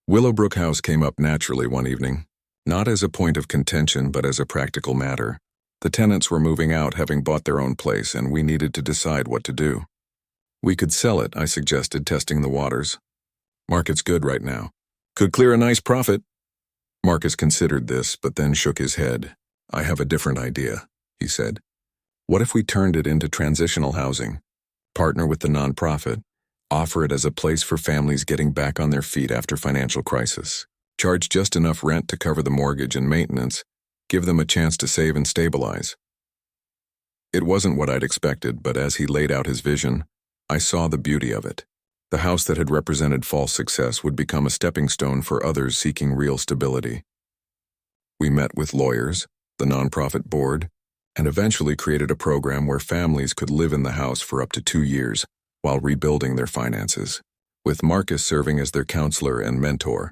Willowbrook house came up naturally one evening, not as a point of contention but as a practical matter. The tenants were moving out, having bought their own place, and we needed to decide what to do. We could sell it, I suggested, testing the waters. Market's good right now. Could clear a nice profit. Marcus considered this, but then shook his head. I have a different idea, he said. What if we turned it into transitional housing? Partner with the nonprofit, offer it as a place for families getting back on their feet after financial crisis. Charge just enough rent to cover the mortgage and maintenance, give them a chance to save and stabilize. It wasn't what I'd expected, but as he laid out his vision, I saw the beauty of it. The house that had represented false success would become a stepping stone for others seeking real stability. We met with lawyers, the nonprofit board, and eventually created a program where families could live in the house for up to 2 years while rebuilding their finances, with Marcus serving as their counselor and mentor.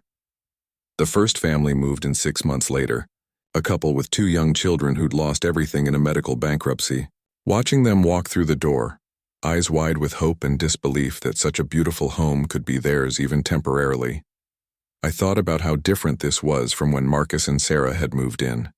The first family moved in 6 months later, a couple with 2 young children who'd lost everything in a medical bankruptcy. Watching them walk through the door, eyes wide with hope and disbelief that such a beautiful home could be theirs even temporarily, I thought about how different this was from when Marcus and Sarah had moved in.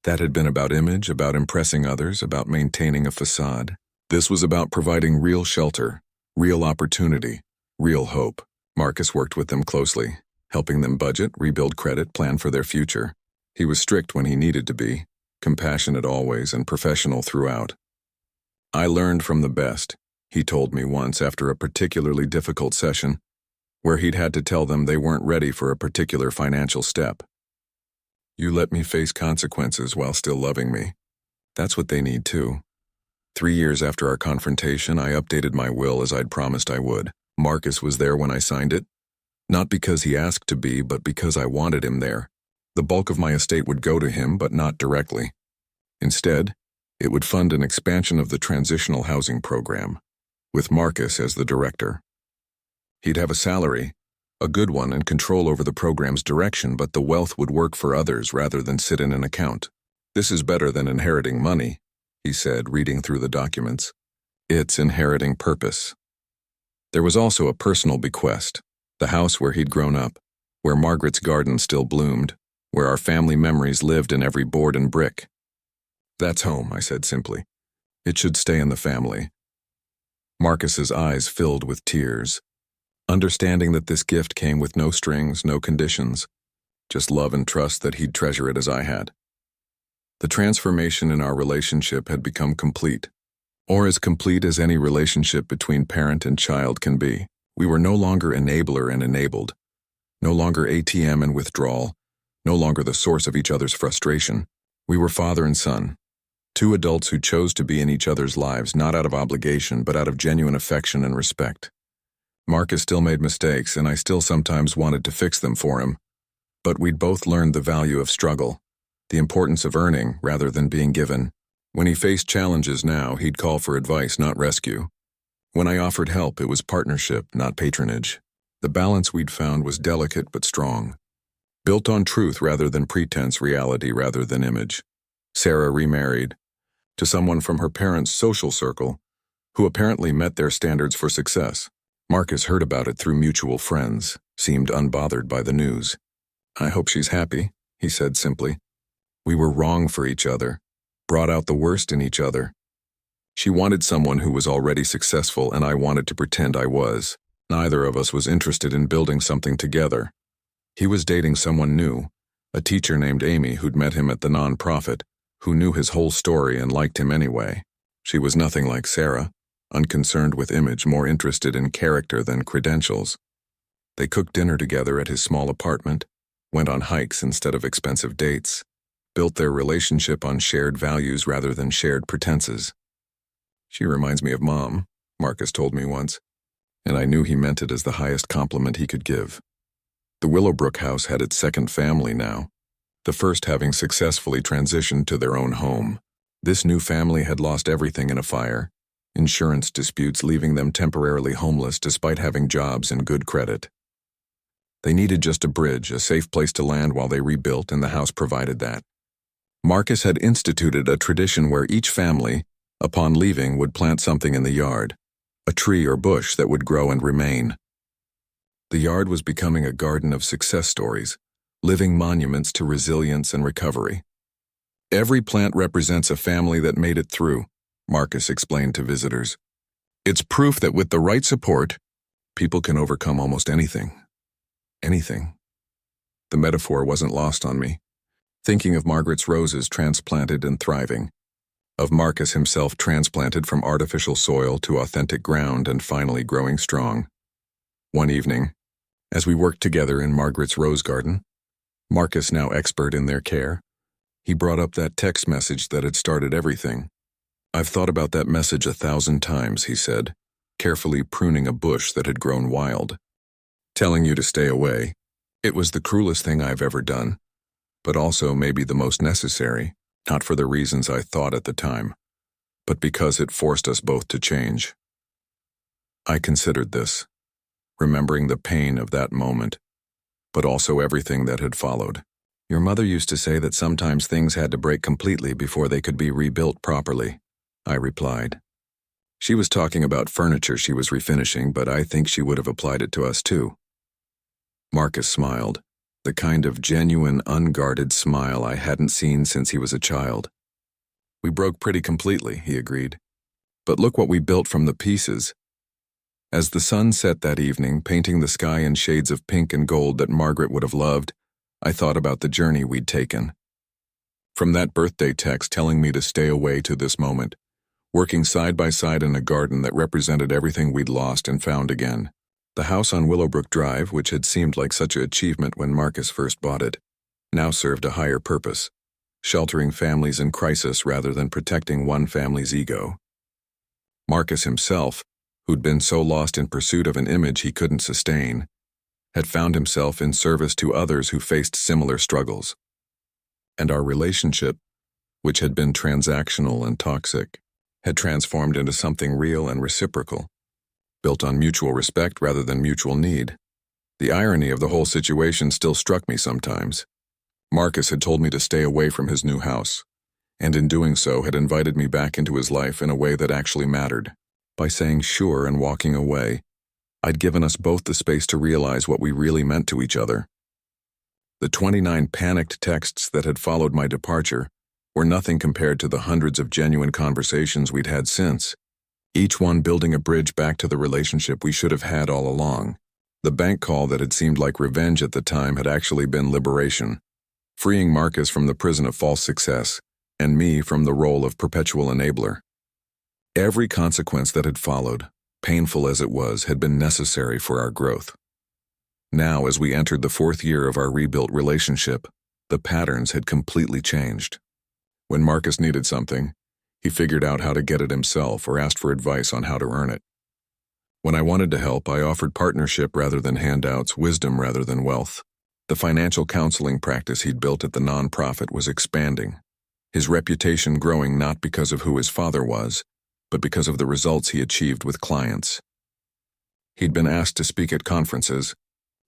That had been about image, about impressing others, about maintaining a facade. This was about providing real shelter, real opportunity, real hope. Marcus worked with them closely, helping them budget, rebuild credit, plan for their future. He was strict when he needed to be, compassionate always, and professional throughout. I learned from the best, he told me once after a particularly difficult session, where he'd had to tell them they weren't ready for a particular financial step. You let me face consequences while still loving me. That's what they need too. 3 years after our confrontation, I updated my will as I'd promised I would. Marcus was there when I signed it, not because he asked to be, but because I wanted him there. The bulk of my estate would go to him, but not directly. Instead, it would fund an expansion of the transitional housing program, with Marcus as the director. He'd have a salary, a good one, and control over the program's direction, but the wealth would work for others rather than sit in an account. This is better than inheriting money, he said, reading through the documents. It's inheriting purpose. There was also a personal bequest, the house where he'd grown up, where Margaret's garden still bloomed, where our family memories lived in every board and brick. That's home, I said simply. It should stay in the family. Marcus's eyes filled with tears, understanding that this gift came with no strings, no conditions, just love and trust that he'd treasure it as I had. The transformation in our relationship had become complete, or as complete as any relationship between parent and child can be. We were no longer enabler and enabled, no longer ATM and withdrawal, no longer the source of each other's frustration. We were father and son, 2 adults who chose to be in each other's lives not out of obligation but out of genuine affection and respect. Marcus still made mistakes, and I still sometimes wanted to fix them for him, but we'd both learned the value of struggle, the importance of earning rather than being given. When he faced challenges now, he'd call for advice, not rescue. When I offered help, it was partnership, not patronage. The balance we'd found was delicate but strong, built on truth rather than pretense, reality rather than image. Sarah remarried to someone from her parents' social circle who apparently met their standards for success. Marcus heard about it through mutual friends, seemed unbothered by the news. I hope she's happy, he said simply. We were wrong for each other, brought out the worst in each other. She wanted someone who was already successful, and I wanted to pretend I was. Neither of us was interested in building something together. He was dating someone new, a teacher named Amy who'd met him at the nonprofit, who knew his whole story and liked him anyway. She was nothing like Sarah, unconcerned with image, more interested in character than credentials. They cooked dinner together at his small apartment, went on hikes instead of expensive dates, built their relationship on shared values rather than shared pretenses. "She reminds me of Mom," Marcus told me once, and I knew he meant it as the highest compliment he could give. The Willowbrook house had its second family now, the first having successfully transitioned to their own home. This new family had lost everything in a fire, insurance disputes leaving them temporarily homeless despite having jobs and good credit. They needed just a bridge, a safe place to land while they rebuilt, and the house provided that. Marcus had instituted a tradition where each family, upon leaving, would plant something in the yard, a tree or bush that would grow and remain. The yard was becoming a garden of success stories, living monuments to resilience and recovery. "Every plant represents a family that made it through," Marcus explained to visitors. "It's proof that with the right support, people can overcome almost anything." Anything. The metaphor wasn't lost on me, thinking of Margaret's roses transplanted and thriving, of Marcus himself transplanted from artificial soil to authentic ground and finally growing strong. One evening, as we worked together in Margaret's rose garden, Marcus now expert in their care, he brought up that text message that had started everything. "I've thought about that message 1,000 times," he said, carefully pruning a bush that had grown wild. "Telling you to stay away. It was the cruelest thing I've ever done, but also maybe the most necessary, not for the reasons I thought at the time, but because it forced us both to change." I considered this, remembering the pain of that moment, but also everything that had followed. "Your mother used to say that sometimes things had to break completely before they could be rebuilt properly," I replied. She was talking about furniture she was refinishing, but I think she would have applied it to us too. Marcus smiled, the kind of genuine, unguarded smile I hadn't seen since he was a child. "We broke pretty completely," he agreed. "But look what we built from the pieces." As the sun set that evening, painting the sky in shades of pink and gold that Margaret would have loved, I thought about the journey we'd taken. From that birthday text telling me to stay away to this moment, working side by side in a garden that represented everything we'd lost and found again. The house on Willowbrook Drive, which had seemed like such an achievement when Marcus first bought it, now served a higher purpose, sheltering families in crisis rather than protecting one family's ego. Marcus himself, who'd been so lost in pursuit of an image he couldn't sustain, had found himself in service to others who faced similar struggles. And our relationship, which had been transactional and toxic, had transformed into something real and reciprocal, built on mutual respect rather than mutual need. The irony of the whole situation still struck me sometimes. Marcus had told me to stay away from his new house, and in doing so had invited me back into his life in a way that actually mattered. By saying sure and walking away, I'd given us both the space to realize what we really meant to each other. The 29 panicked texts that had followed my departure were nothing compared to the hundreds of genuine conversations we'd had since, each one building a bridge back to the relationship we should have had all along. The bank call that had seemed like revenge at the time had actually been liberation, freeing Marcus from the prison of false success, and me from the role of perpetual enabler. Every consequence that had followed, painful as it was, had been necessary for our growth. Now, as we entered the 4th year of our rebuilt relationship, the patterns had completely changed. When Marcus needed something, he figured out how to get it himself or asked for advice on how to earn it. When I wanted to help, I offered partnership rather than handouts, wisdom rather than wealth. The financial counseling practice he'd built at the nonprofit was expanding, his reputation growing not because of who his father was, but because of the results he achieved with clients. He'd been asked to speak at conferences,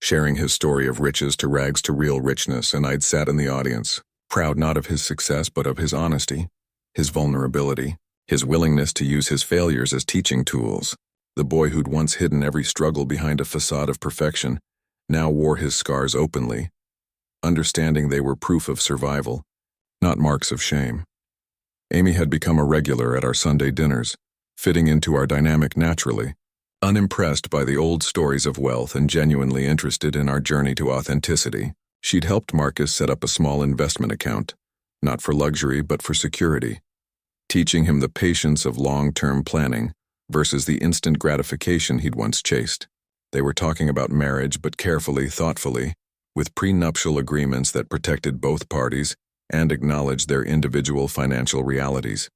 sharing his story of riches to rags to real richness, and I'd sat in the audience, proud not of his success but of his honesty, his vulnerability, his willingness to use his failures as teaching tools. The boy who'd once hidden every struggle behind a facade of perfection now wore his scars openly, understanding they were proof of survival, not marks of shame. Amy had become a regular at our Sunday dinners, fitting into our dynamic naturally, Unimpressed by the old stories of wealth and genuinely interested in our journey to authenticity, she'd helped Marcus set up a small investment account, not for luxury but for security, teaching him the patience of long-term planning versus the instant gratification he'd once chased. They were talking about marriage, but carefully, thoughtfully, with prenuptial agreements that protected both parties and acknowledged their individual financial realities.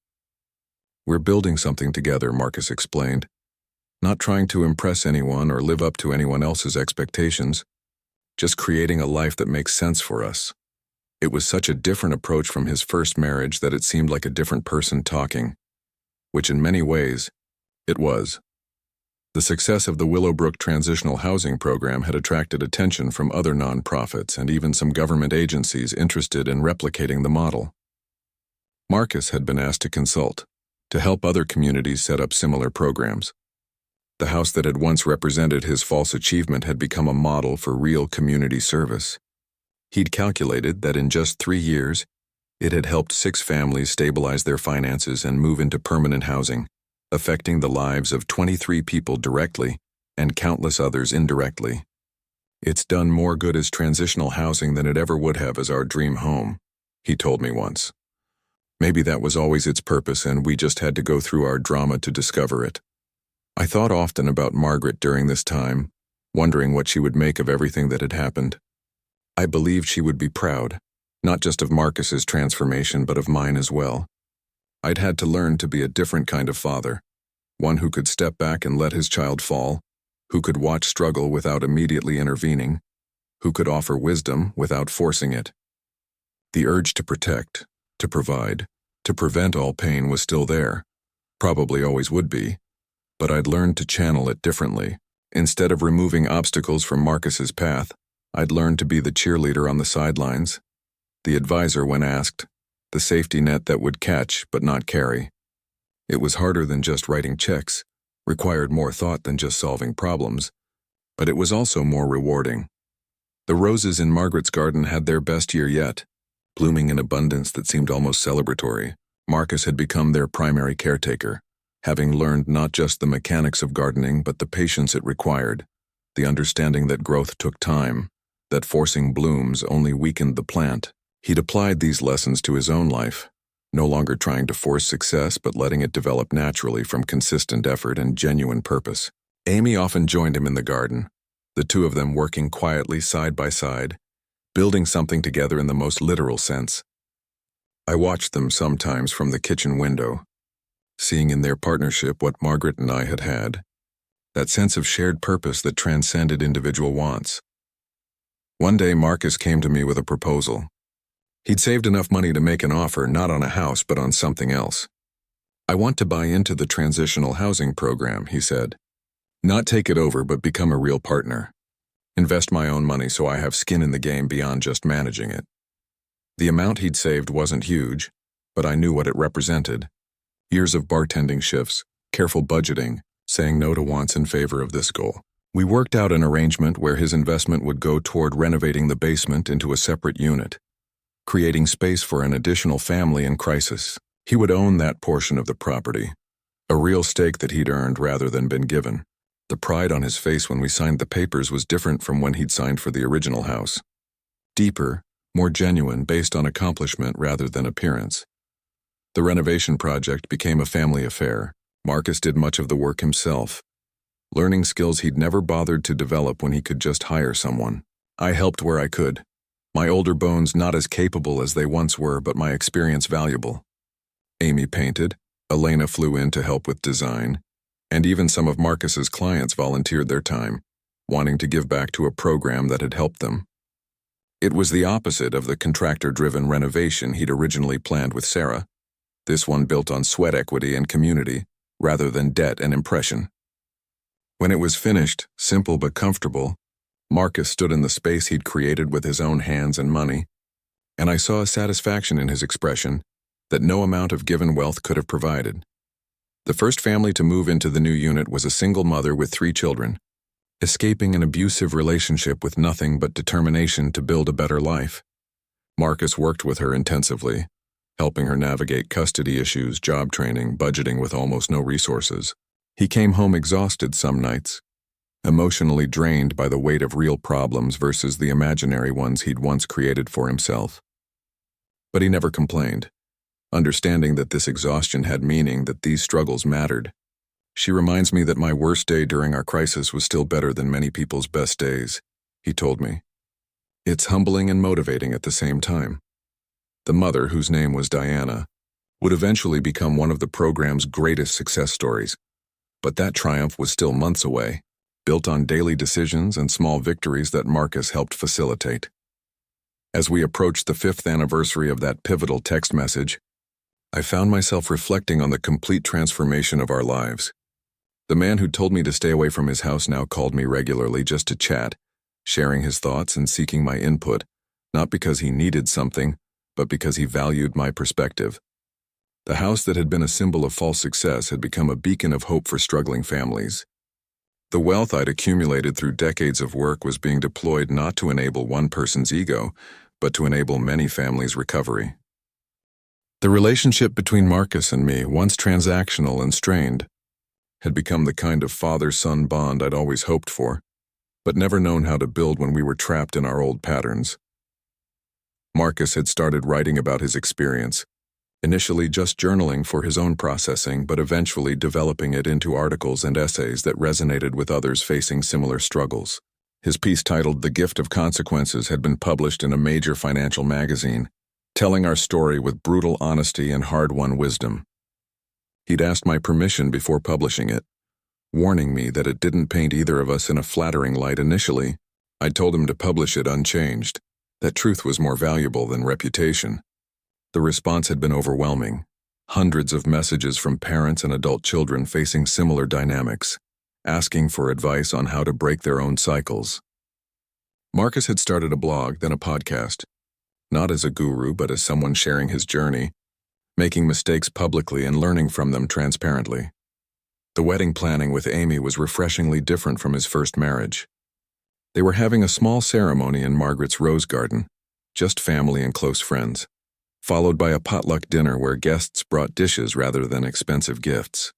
"We're building something together," Marcus explained, "not trying to impress anyone or live up to anyone else's expectations, just creating a life that makes sense for us." It was such a different approach from his first marriage that it seemed like a different person talking, which in many ways, it was. The success of the Willowbrook Transitional Housing Program had attracted attention from other nonprofits and even some government agencies interested in replicating the model. Marcus had been asked to consult, to help other communities set up similar programs. The house that had once represented his false achievement had become a model for real community service. He'd calculated that in just 3 years, it had helped 6 families stabilize their finances and move into permanent housing, affecting the lives of 23 people directly and countless others indirectly. "It's done more good as transitional housing than it ever would have as our dream home," he told me once. Maybe that was always its purpose and we just had to go through our drama to discover it. I thought often about Margaret during this time, wondering what she would make of everything that had happened. I believed she would be proud, not just of Marcus's transformation but of mine as well. I'd had to learn to be a different kind of father, one who could step back and let his child fall, who could watch struggle without immediately intervening, who could offer wisdom without forcing it. The urge to protect, to provide, to prevent all pain was still there, probably always would be, but I'd learned to channel it differently. Instead of removing obstacles from Marcus's path, I'd learned to be the cheerleader on the sidelines, the advisor when asked, the safety net that would catch but not carry. It was harder than just writing checks, required more thought than just solving problems, but it was also more rewarding. The roses in Margaret's garden had their best year yet, blooming in abundance that seemed almost celebratory. Marcus had become their primary caretaker, having learned not just the mechanics of gardening but the patience it required, the understanding that growth took time, that forcing blooms only weakened the plant. He'd applied these lessons to his own life, no longer trying to force success but letting it develop naturally from consistent effort and genuine purpose. Amy often joined him in the garden, the two of them working quietly side by side, building something together in the most literal sense. I watched them sometimes from the kitchen window, seeing in their partnership what Margaret and I had had, that sense of shared purpose that transcended individual wants. One day Marcus came to me with a proposal. He'd saved enough money to make an offer not on a house but on something else. "I want to buy into the transitional housing program," he said. "Not take it over but become a real partner. Invest my own money so I have skin in the game beyond just managing it." The amount he'd saved wasn't huge, but I knew what it represented. Years of bartending shifts, careful budgeting, saying no to wants in favor of this goal. We worked out an arrangement where his investment would go toward renovating the basement into a separate unit, creating space for an additional family in crisis. He would own that portion of the property, a real stake that he'd earned rather than been given. The pride on his face when we signed the papers was different from when he'd signed for the original house. Deeper, more genuine, based on accomplishment rather than appearance. The renovation project became a family affair. Marcus did much of the work himself, learning skills he'd never bothered to develop when he could just hire someone. I helped where I could. My older bones not as capable as they once were, but my experience valuable. Amy painted, Elena flew in to help with design, and even some of Marcus's clients volunteered their time, wanting to give back to a program that had helped them. It was the opposite of the contractor-driven renovation he'd originally planned with Sarah. This one built on sweat equity and community, rather than debt and impression. When it was finished, simple but comfortable, Marcus stood in the space he'd created with his own hands and money, and I saw a satisfaction in his expression that no amount of given wealth could have provided. The first family to move into the new unit was a single mother with 3 children, escaping an abusive relationship with nothing but determination to build a better life. Marcus worked with her intensively, helping her navigate custody issues, job training, budgeting with almost no resources. He came home exhausted some nights, emotionally drained by the weight of real problems versus the imaginary ones he'd once created for himself. But he never complained, understanding that this exhaustion had meaning, that these struggles mattered. She reminds me that my worst day during our crisis was still better than many people's best days, he told me. It's humbling and motivating at the same time. The mother, whose name was Diana, would eventually become one of the program's greatest success stories. But that triumph was still months away, built on daily decisions and small victories that Marcus helped facilitate. As we approached the 5th anniversary of that pivotal text message, I found myself reflecting on the complete transformation of our lives. The man who told me to stay away from his house now called me regularly just to chat, sharing his thoughts and seeking my input, not because he needed something, but because he valued my perspective. The house that had been a symbol of false success had become a beacon of hope for struggling families. The wealth I'd accumulated through decades of work was being deployed not to enable one person's ego, but to enable many families' recovery. The relationship between Marcus and me, once transactional and strained, had become the kind of father-son bond I'd always hoped for, but never known how to build when we were trapped in our old patterns. Marcus had started writing about his experience, initially just journaling for his own processing, but eventually developing it into articles and essays that resonated with others facing similar struggles. His piece titled "The Gift of Consequences" had been published in a major financial magazine, telling our story with brutal honesty and hard-won wisdom. He'd asked my permission before publishing it, warning me that it didn't paint either of us in a flattering light initially. I'd told him to publish it unchanged, that truth was more valuable than reputation. The response had been overwhelming. Hundreds of messages from parents and adult children facing similar dynamics, asking for advice on how to break their own cycles. Marcus had started a blog, then a podcast, not as a guru but as someone sharing his journey, making mistakes publicly and learning from them transparently. The wedding planning with Amy was refreshingly different from his first marriage. They were having a small ceremony in Margaret's rose garden, just family and close friends, followed by a potluck dinner where guests brought dishes rather than expensive gifts.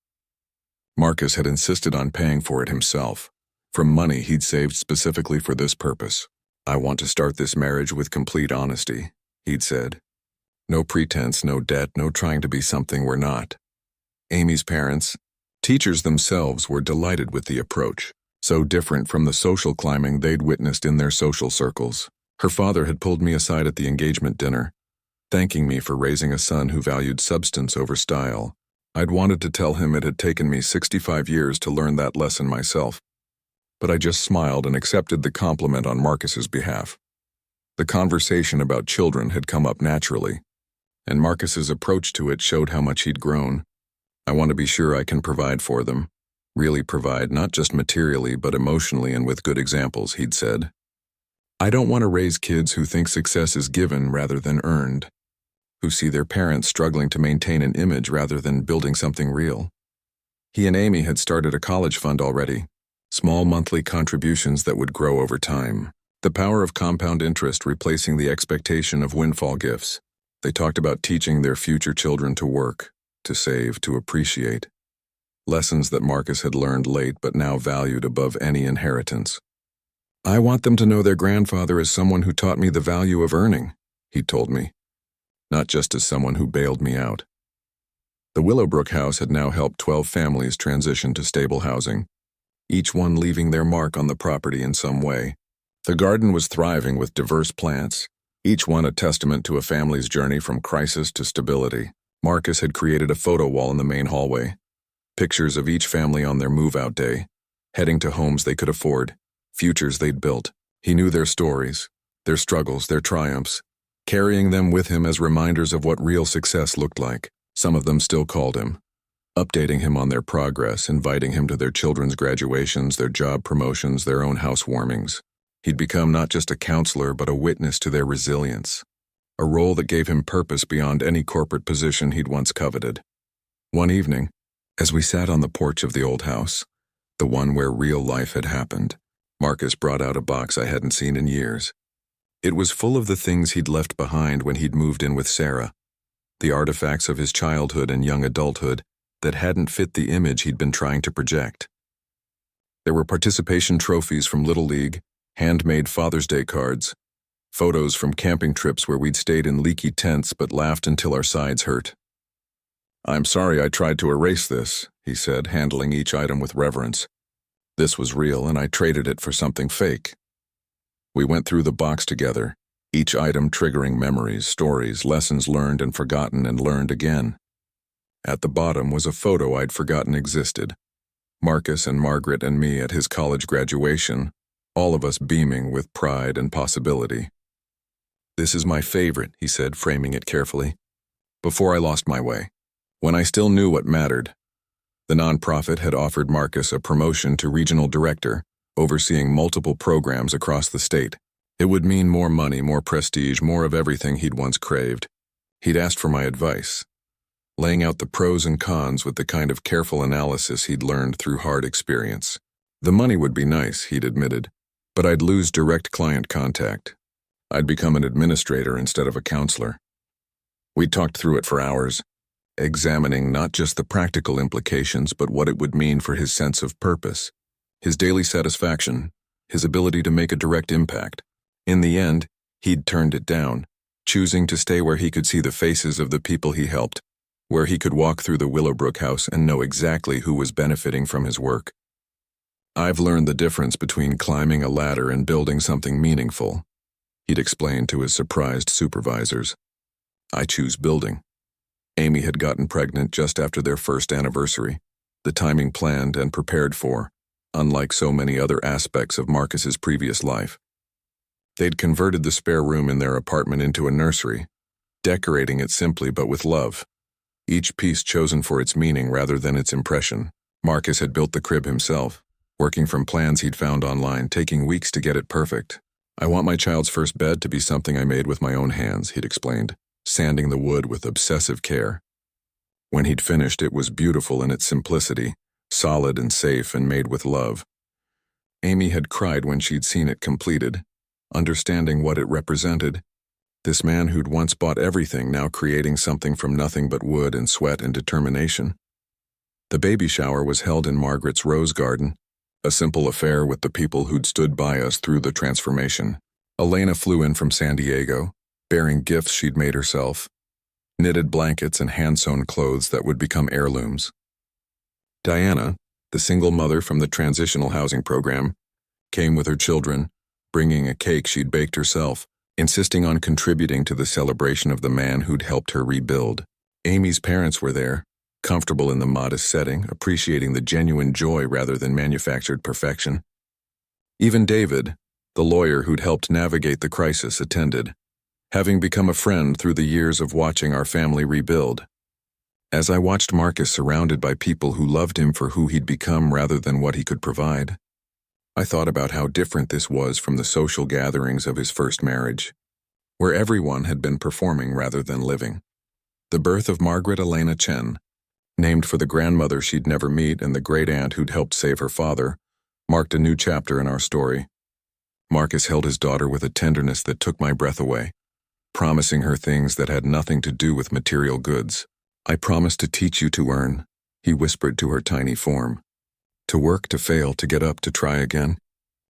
Marcus had insisted on paying for it himself, from money he'd saved specifically for this purpose. "I want to start this marriage with complete honesty," he'd said. "No pretense, no debt, no trying to be something we're not." Amy's parents, teachers themselves, were delighted with the approach, so different from the social climbing they'd witnessed in their social circles. Her father had pulled me aside at the engagement dinner, thanking me for raising a son who valued substance over style. I'd wanted to tell him it had taken me 65 years to learn that lesson myself, but I just smiled and accepted the compliment on Marcus's behalf. The conversation about children had come up naturally, and Marcus's approach to it showed how much he'd grown. "I want to be sure I can provide for them, really provide, not just materially but emotionally and with good examples," he'd said. "I don't want to raise kids who think success is given rather than earned, who see their parents struggling to maintain an image rather than building something real." He and Amy had started a college fund already, small monthly contributions that would grow over time. The power of compound interest replacing the expectation of windfall gifts. They talked about teaching their future children to work, to save, to appreciate. Lessons that Marcus had learned late but now valued above any inheritance. "I want them to know their grandfather as someone who taught me the value of earning," he told me, "not just as someone who bailed me out." The Willowbrook house had now helped 12 families transition to stable housing, each one leaving their mark on the property in some way. The garden was thriving with diverse plants, each one a testament to a family's journey from crisis to stability. Marcus had created a photo wall in the main hallway, pictures of each family on their move-out day, heading to homes they could afford, futures they'd built. He knew their stories, their struggles, their triumphs, carrying them with him as reminders of what real success looked like. Some of them still called him, updating him on their progress, inviting him to their children's graduations, their job promotions, their own housewarmings. He'd become not just a counselor but a witness to their resilience, a role that gave him purpose beyond any corporate position he'd once coveted. One evening, as we sat on the porch of the old house, the one where real life had happened, Marcus brought out a box I hadn't seen in years. It was full of the things he'd left behind when he'd moved in with Sarah, the artifacts of his childhood and young adulthood, that hadn't fit the image he'd been trying to project. There were participation trophies from Little League, handmade Father's Day cards, photos from camping trips where we'd stayed in leaky tents but laughed until our sides hurt. "I'm sorry I tried to erase this," he said, handling each item with reverence. "This was real and I traded it for something fake." We went through the box together, each item triggering memories, stories, lessons learned and forgotten and learned again. At the bottom was a photo I'd forgotten existed. Marcus and Margaret and me at his college graduation, all of us beaming with pride and possibility. "This is my favorite," he said, framing it carefully. "Before I lost my way, when I still knew what mattered." The nonprofit had offered Marcus a promotion to regional director, overseeing multiple programs across the state. It would mean more money, more prestige, more of everything he'd once craved. He'd asked for my advice, laying out the pros and cons with the kind of careful analysis he'd learned through hard experience. The money would be nice, he'd admitted, but I'd lose direct client contact. I'd become an administrator instead of a counselor. We talked through it for hours, examining not just the practical implications but what it would mean for his sense of purpose, his daily satisfaction, his ability to make a direct impact. In the end, he'd turned it down, choosing to stay where he could see the faces of the people he helped, where he could walk through the Willowbrook house and know exactly who was benefiting from his work. "I've learned the difference between climbing a ladder and building something meaningful," he'd explained to his surprised supervisors. "I choose building." Amy had gotten pregnant just after their first anniversary, the timing planned and prepared for, unlike so many other aspects of Marcus's previous life. They'd converted the spare room in their apartment into a nursery, decorating it simply but with love, each piece chosen for its meaning rather than its impression. Marcus had built the crib himself, working from plans he'd found online, taking weeks to get it perfect. "I want my child's first bed to be something I made with my own hands," he'd explained, sanding the wood with obsessive care. When he'd finished, it was beautiful in its simplicity, solid and safe and made with love. Amy had cried when she'd seen it completed, understanding what it represented. This man who'd once bought everything, now creating something from nothing but wood and sweat and determination. The baby shower was held in Margaret's rose garden, a simple affair with the people who'd stood by us through the transformation. Elena flew in from San Diego, bearing gifts she'd made herself, knitted blankets and hand-sewn clothes that would become heirlooms. Diana, the single mother from the transitional housing program, came with her children, bringing a cake she'd baked herself, insisting on contributing to the celebration of the man who'd helped her rebuild. Amy's parents were there, comfortable in the modest setting, appreciating the genuine joy rather than manufactured perfection. Even David, the lawyer who'd helped navigate the crisis, attended, having become a friend through the years of watching our family rebuild. As I watched Marcus surrounded by people who loved him for who he'd become rather than what he could provide, I thought about how different this was from the social gatherings of his first marriage, where everyone had been performing rather than living. The birth of Margaret Elena Chen, named for the grandmother she'd never meet and the great-aunt who'd helped save her father, marked a new chapter in our story. Marcus held his daughter with a tenderness that took my breath away, promising her things that had nothing to do with material goods. "I promise to teach you to earn," he whispered to her tiny form. "To work, to fail, to get up, to try again.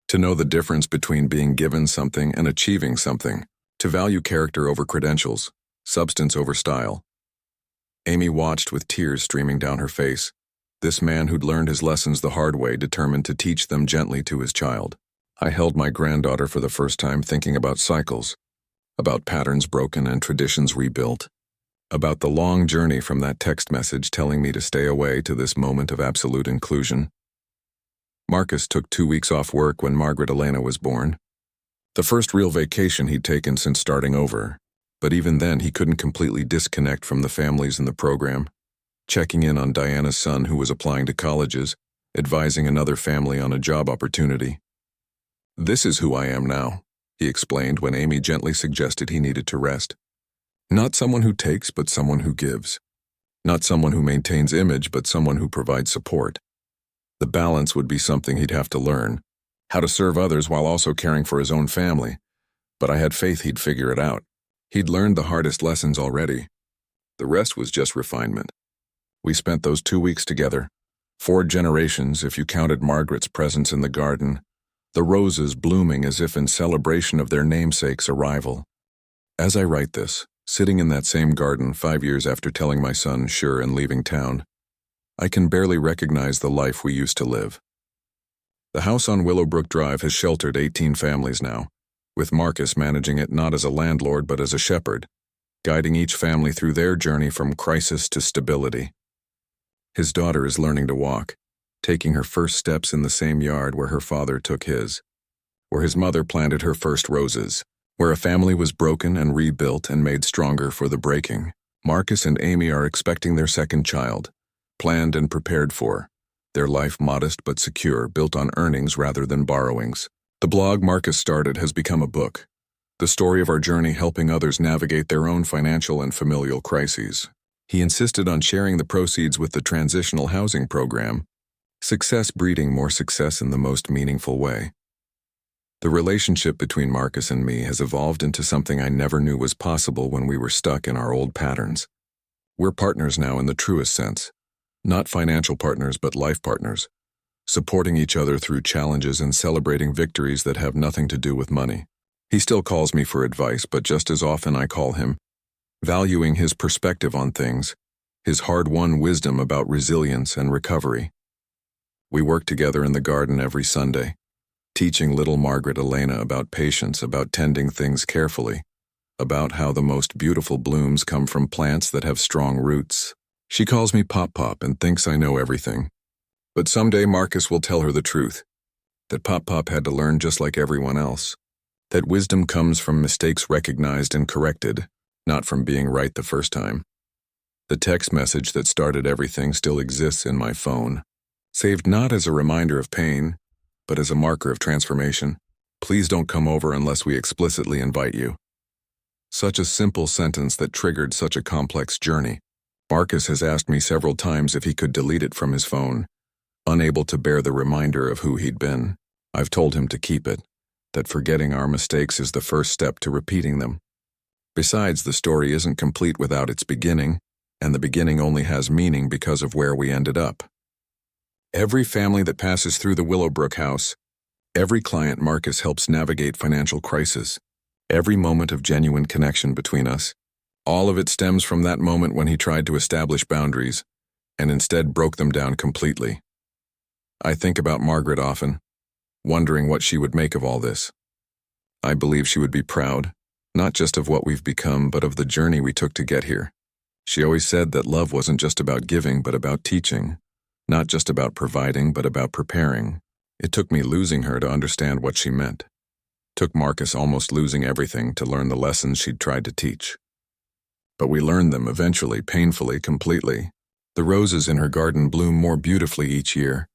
To know the difference between being given something and achieving something. To value character over credentials, substance over style." Amy watched with tears streaming down her face. This man who'd learned his lessons the hard way, determined to teach them gently to his child. I held my granddaughter for the first time, thinking about cycles, about patterns broken and traditions rebuilt, about the long journey from that text message telling me to stay away to this moment of absolute inclusion. Marcus took 2 weeks off work when Margaret Elena was born. The first real vacation he'd taken since starting over, but even then he couldn't completely disconnect from the families in the program, checking in on Diana's son who was applying to colleges, advising another family on a job opportunity. "This is who I am now," he explained when Amy gently suggested he needed to rest. "Not someone who takes, but someone who gives. Not someone who maintains image, but someone who provides support." The balance would be something he'd have to learn, how to serve others while also caring for his own family, but I had faith he'd figure it out. He'd learned the hardest lessons already. The rest was just refinement. We spent those 2 weeks together. 4 generations if you counted Margaret's presence in the garden, the roses blooming as if in celebration of their namesake's arrival. As I write this, sitting in that same garden 5 years after telling my son sure and leaving town, I can barely recognize the life we used to live. The house on Willowbrook Drive has sheltered 18 families now, with Marcus managing it not as a landlord but as a shepherd, guiding each family through their journey from crisis to stability. His daughter is learning to walk, taking her first steps in the same yard where her father took his, where his mother planted her first roses, where a family was broken and rebuilt and made stronger for the breaking. Marcus and Amy are expecting their second child, planned and prepared for, their life modest but secure, built on earnings rather than borrowings. The blog Marcus started has become a book, the story of our journey helping others navigate their own financial and familial crises. He insisted on sharing the proceeds with the Transitional Housing Program, success breeding more success in the most meaningful way. The relationship between Marcus and me has evolved into something I never knew was possible when we were stuck in our old patterns. We're partners now in the truest sense. Not financial partners, but life partners, supporting each other through challenges and celebrating victories that have nothing to do with money. He still calls me for advice, but just as often I call him, valuing his perspective on things, his hard-won wisdom about resilience and recovery. We work together in the garden every Sunday, teaching little Margaret Elena about patience, about tending things carefully, about how the most beautiful blooms come from plants that have strong roots. She calls me Pop Pop and thinks I know everything. But someday Marcus will tell her the truth, that Pop Pop had to learn just like everyone else, that wisdom comes from mistakes recognized and corrected, not from being right the first time. The text message that started everything still exists in my phone, saved not as a reminder of pain, but as a marker of transformation. Please don't come over unless we explicitly invite you. Such a simple sentence that triggered such a complex journey. Marcus has asked me several times if he could delete it from his phone, unable to bear the reminder of who he'd been. I've told him to keep it, that forgetting our mistakes is the first step to repeating them. Besides, the story isn't complete without its beginning, and the beginning only has meaning because of where we ended up. Every family that passes through the Willowbrook house, every client Marcus helps navigate financial crisis, every moment of genuine connection between us, all of it stems from that moment when he tried to establish boundaries, and instead broke them down completely. I think about Margaret often, wondering what she would make of all this. I believe she would be proud, not just of what we've become, but of the journey we took to get here. She always said that love wasn't just about giving, but about teaching, not just about providing, but about preparing. It took me losing her to understand what she meant. Took Marcus almost losing everything to learn the lessons she'd tried to teach. But we learned them eventually, painfully, completely. The roses in her garden bloom more beautifully each year,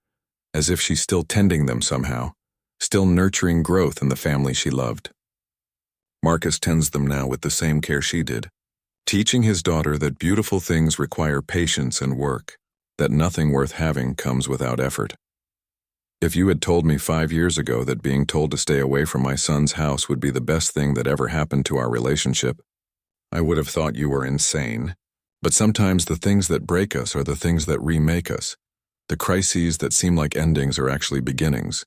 as if she's still tending them somehow, still nurturing growth in the family she loved. Marcus tends them now with the same care she did, teaching his daughter that beautiful things require patience and work, that nothing worth having comes without effort. If you had told me 5 years ago that being told to stay away from my son's house would be the best thing that ever happened to our relationship, I would have thought you were insane. But sometimes the things that break us are the things that remake us. The crises that seem like endings are actually beginnings.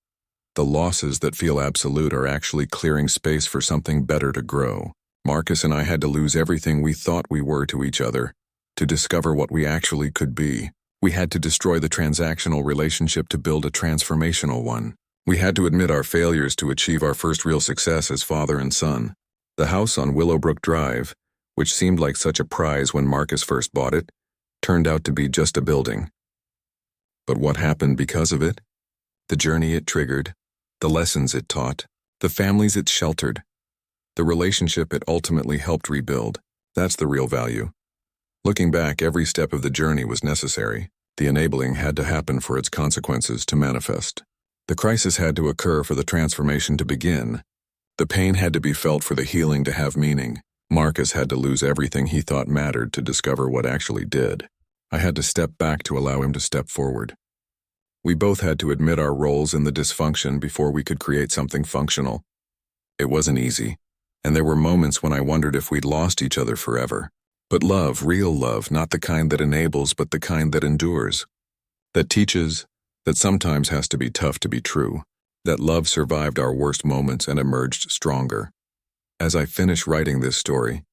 The losses that feel absolute are actually clearing space for something better to grow. Marcus and I had to lose everything we thought we were to each other to discover what we actually could be. We had to destroy the transactional relationship to build a transformational one. We had to admit our failures to achieve our first real success as father and son. The house on Willowbrook Drive, which seemed like such a prize when Marcus first bought it, turned out to be just a building. But what happened because of it? The journey it triggered, the lessons it taught, the families it sheltered, the relationship it ultimately helped rebuild. That's the real value. Looking back, every step of the journey was necessary. The enabling had to happen for its consequences to manifest. The crisis had to occur for the transformation to begin. The pain had to be felt for the healing to have meaning. Marcus had to lose everything he thought mattered to discover what actually did. I had to step back to allow him to step forward. We both had to admit our roles in the dysfunction before we could create something functional. It wasn't easy, and there were moments when I wondered if we'd lost each other forever. But love, real love, not the kind that enables, but the kind that endures, that teaches, that sometimes has to be tough to be true, that love survived our worst moments and emerged stronger. As I finish writing this story,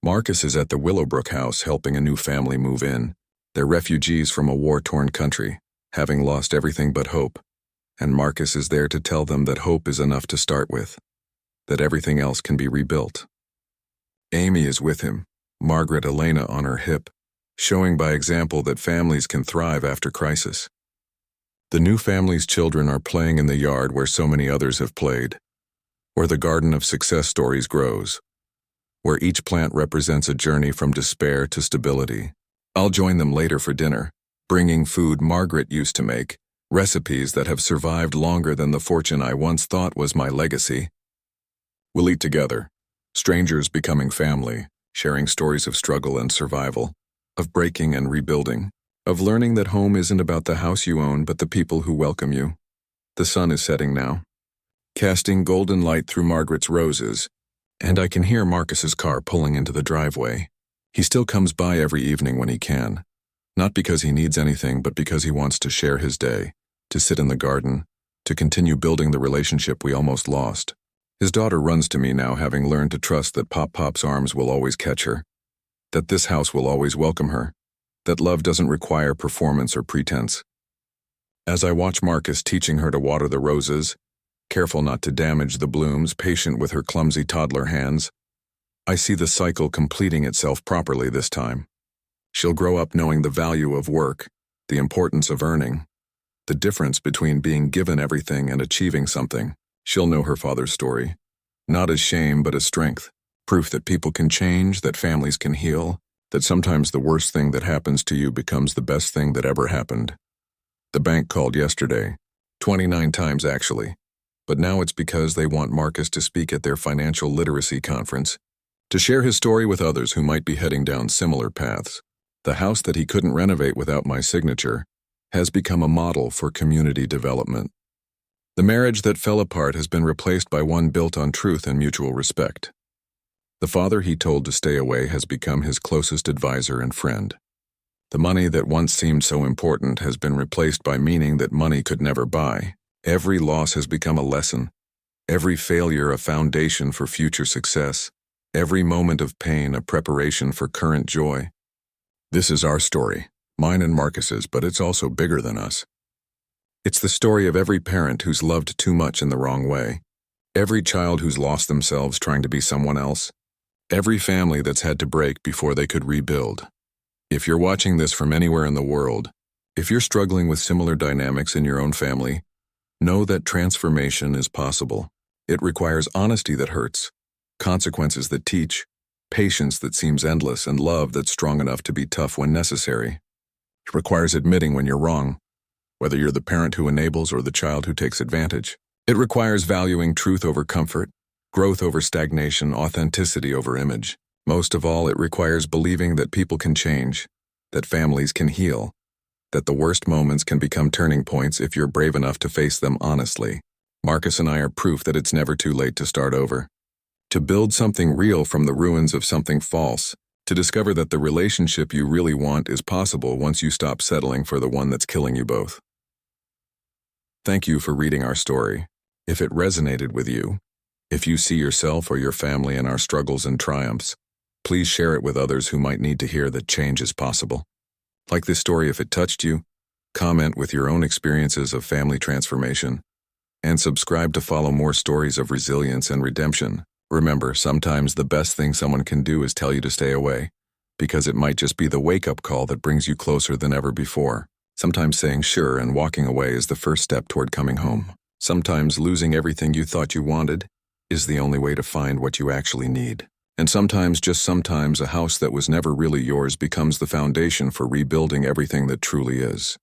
Marcus is at the Willowbrook house helping a new family move in. They're refugees from a war-torn country, having lost everything but hope. And Marcus is there to tell them that hope is enough to start with, that everything else can be rebuilt. Amy is with him, Margaret Elena on her hip, showing by example that families can thrive after crisis. The new family's children are playing in the yard where so many others have played, where the garden of success stories grows, where each plant represents a journey from despair to stability. I'll join them later for dinner, bringing food Margaret used to make, recipes that have survived longer than the fortune I once thought was my legacy. We'll eat together, strangers becoming family, sharing stories of struggle and survival, of breaking and rebuilding, of learning that home isn't about the house you own but the people who welcome you. The sun is setting now, casting golden light through Margaret's roses, and I can hear Marcus's car pulling into the driveway. He still comes by every evening when he can, not because he needs anything but because he wants to share his day, to sit in the garden, to continue building the relationship we almost lost. His daughter runs to me now, having learned to trust that Pop's arms will always catch her, that this house will always welcome her, that love doesn't require performance or pretense. As I watch Marcus teaching her to water the roses, careful not to damage the blooms, patient with her clumsy toddler hands, I see the cycle completing itself properly this time. She'll grow up knowing the value of work, the importance of earning, the difference between being given everything and achieving something. She'll know her father's story, not as shame but as strength, proof that people can change, that families can heal, that sometimes the worst thing that happens to you becomes the best thing that ever happened. The bank called yesterday, 29 times actually, but now it's because they want Marcus to speak at their financial literacy conference, to share his story with others who might be heading down similar paths. The house that he couldn't renovate without my signature has become a model for community development. The marriage that fell apart has been replaced by one built on truth and mutual respect. The father he told to stay away has become his closest advisor and friend. The money that once seemed so important has been replaced by meaning that money could never buy. Every loss has become a lesson, every failure a foundation for future success, every moment of pain a preparation for current joy. This is our story, mine and Marcus's, but it's also bigger than us. It's the story of every parent who's loved too much in the wrong way, every child who's lost themselves trying to be someone else, every family that's had to break before they could rebuild. If you're watching this from anywhere in the world, if you're struggling with similar dynamics in your own family, know that transformation is possible. It requires honesty that hurts, consequences that teach, patience that seems endless, and love that's strong enough to be tough when necessary. It requires admitting when you're wrong, whether you're the parent who enables or the child who takes advantage. It requires valuing truth over comfort, growth over stagnation, authenticity over image. Most of all, it requires believing that people can change, that families can heal, that the worst moments can become turning points if you're brave enough to face them honestly. Marcus and I are proof that it's never too late to start over, to build something real from the ruins of something false, to discover that the relationship you really want is possible once you stop settling for the one that's killing you both. Thank you for reading our story. If it resonated with you, if you see yourself or your family in our struggles and triumphs, please share it with others who might need to hear that change is possible. Like this story if it touched you, comment with your own experiences of family transformation, and subscribe to follow more stories of resilience and redemption. Remember, sometimes the best thing someone can do is tell you to stay away, because it might just be the wake-up call that brings you closer than ever before. Sometimes saying sure and walking away is the first step toward coming home. Sometimes losing everything you thought you wanted is the only way to find what you actually need. And sometimes, just sometimes, a house that was never really yours becomes the foundation for rebuilding everything that truly is.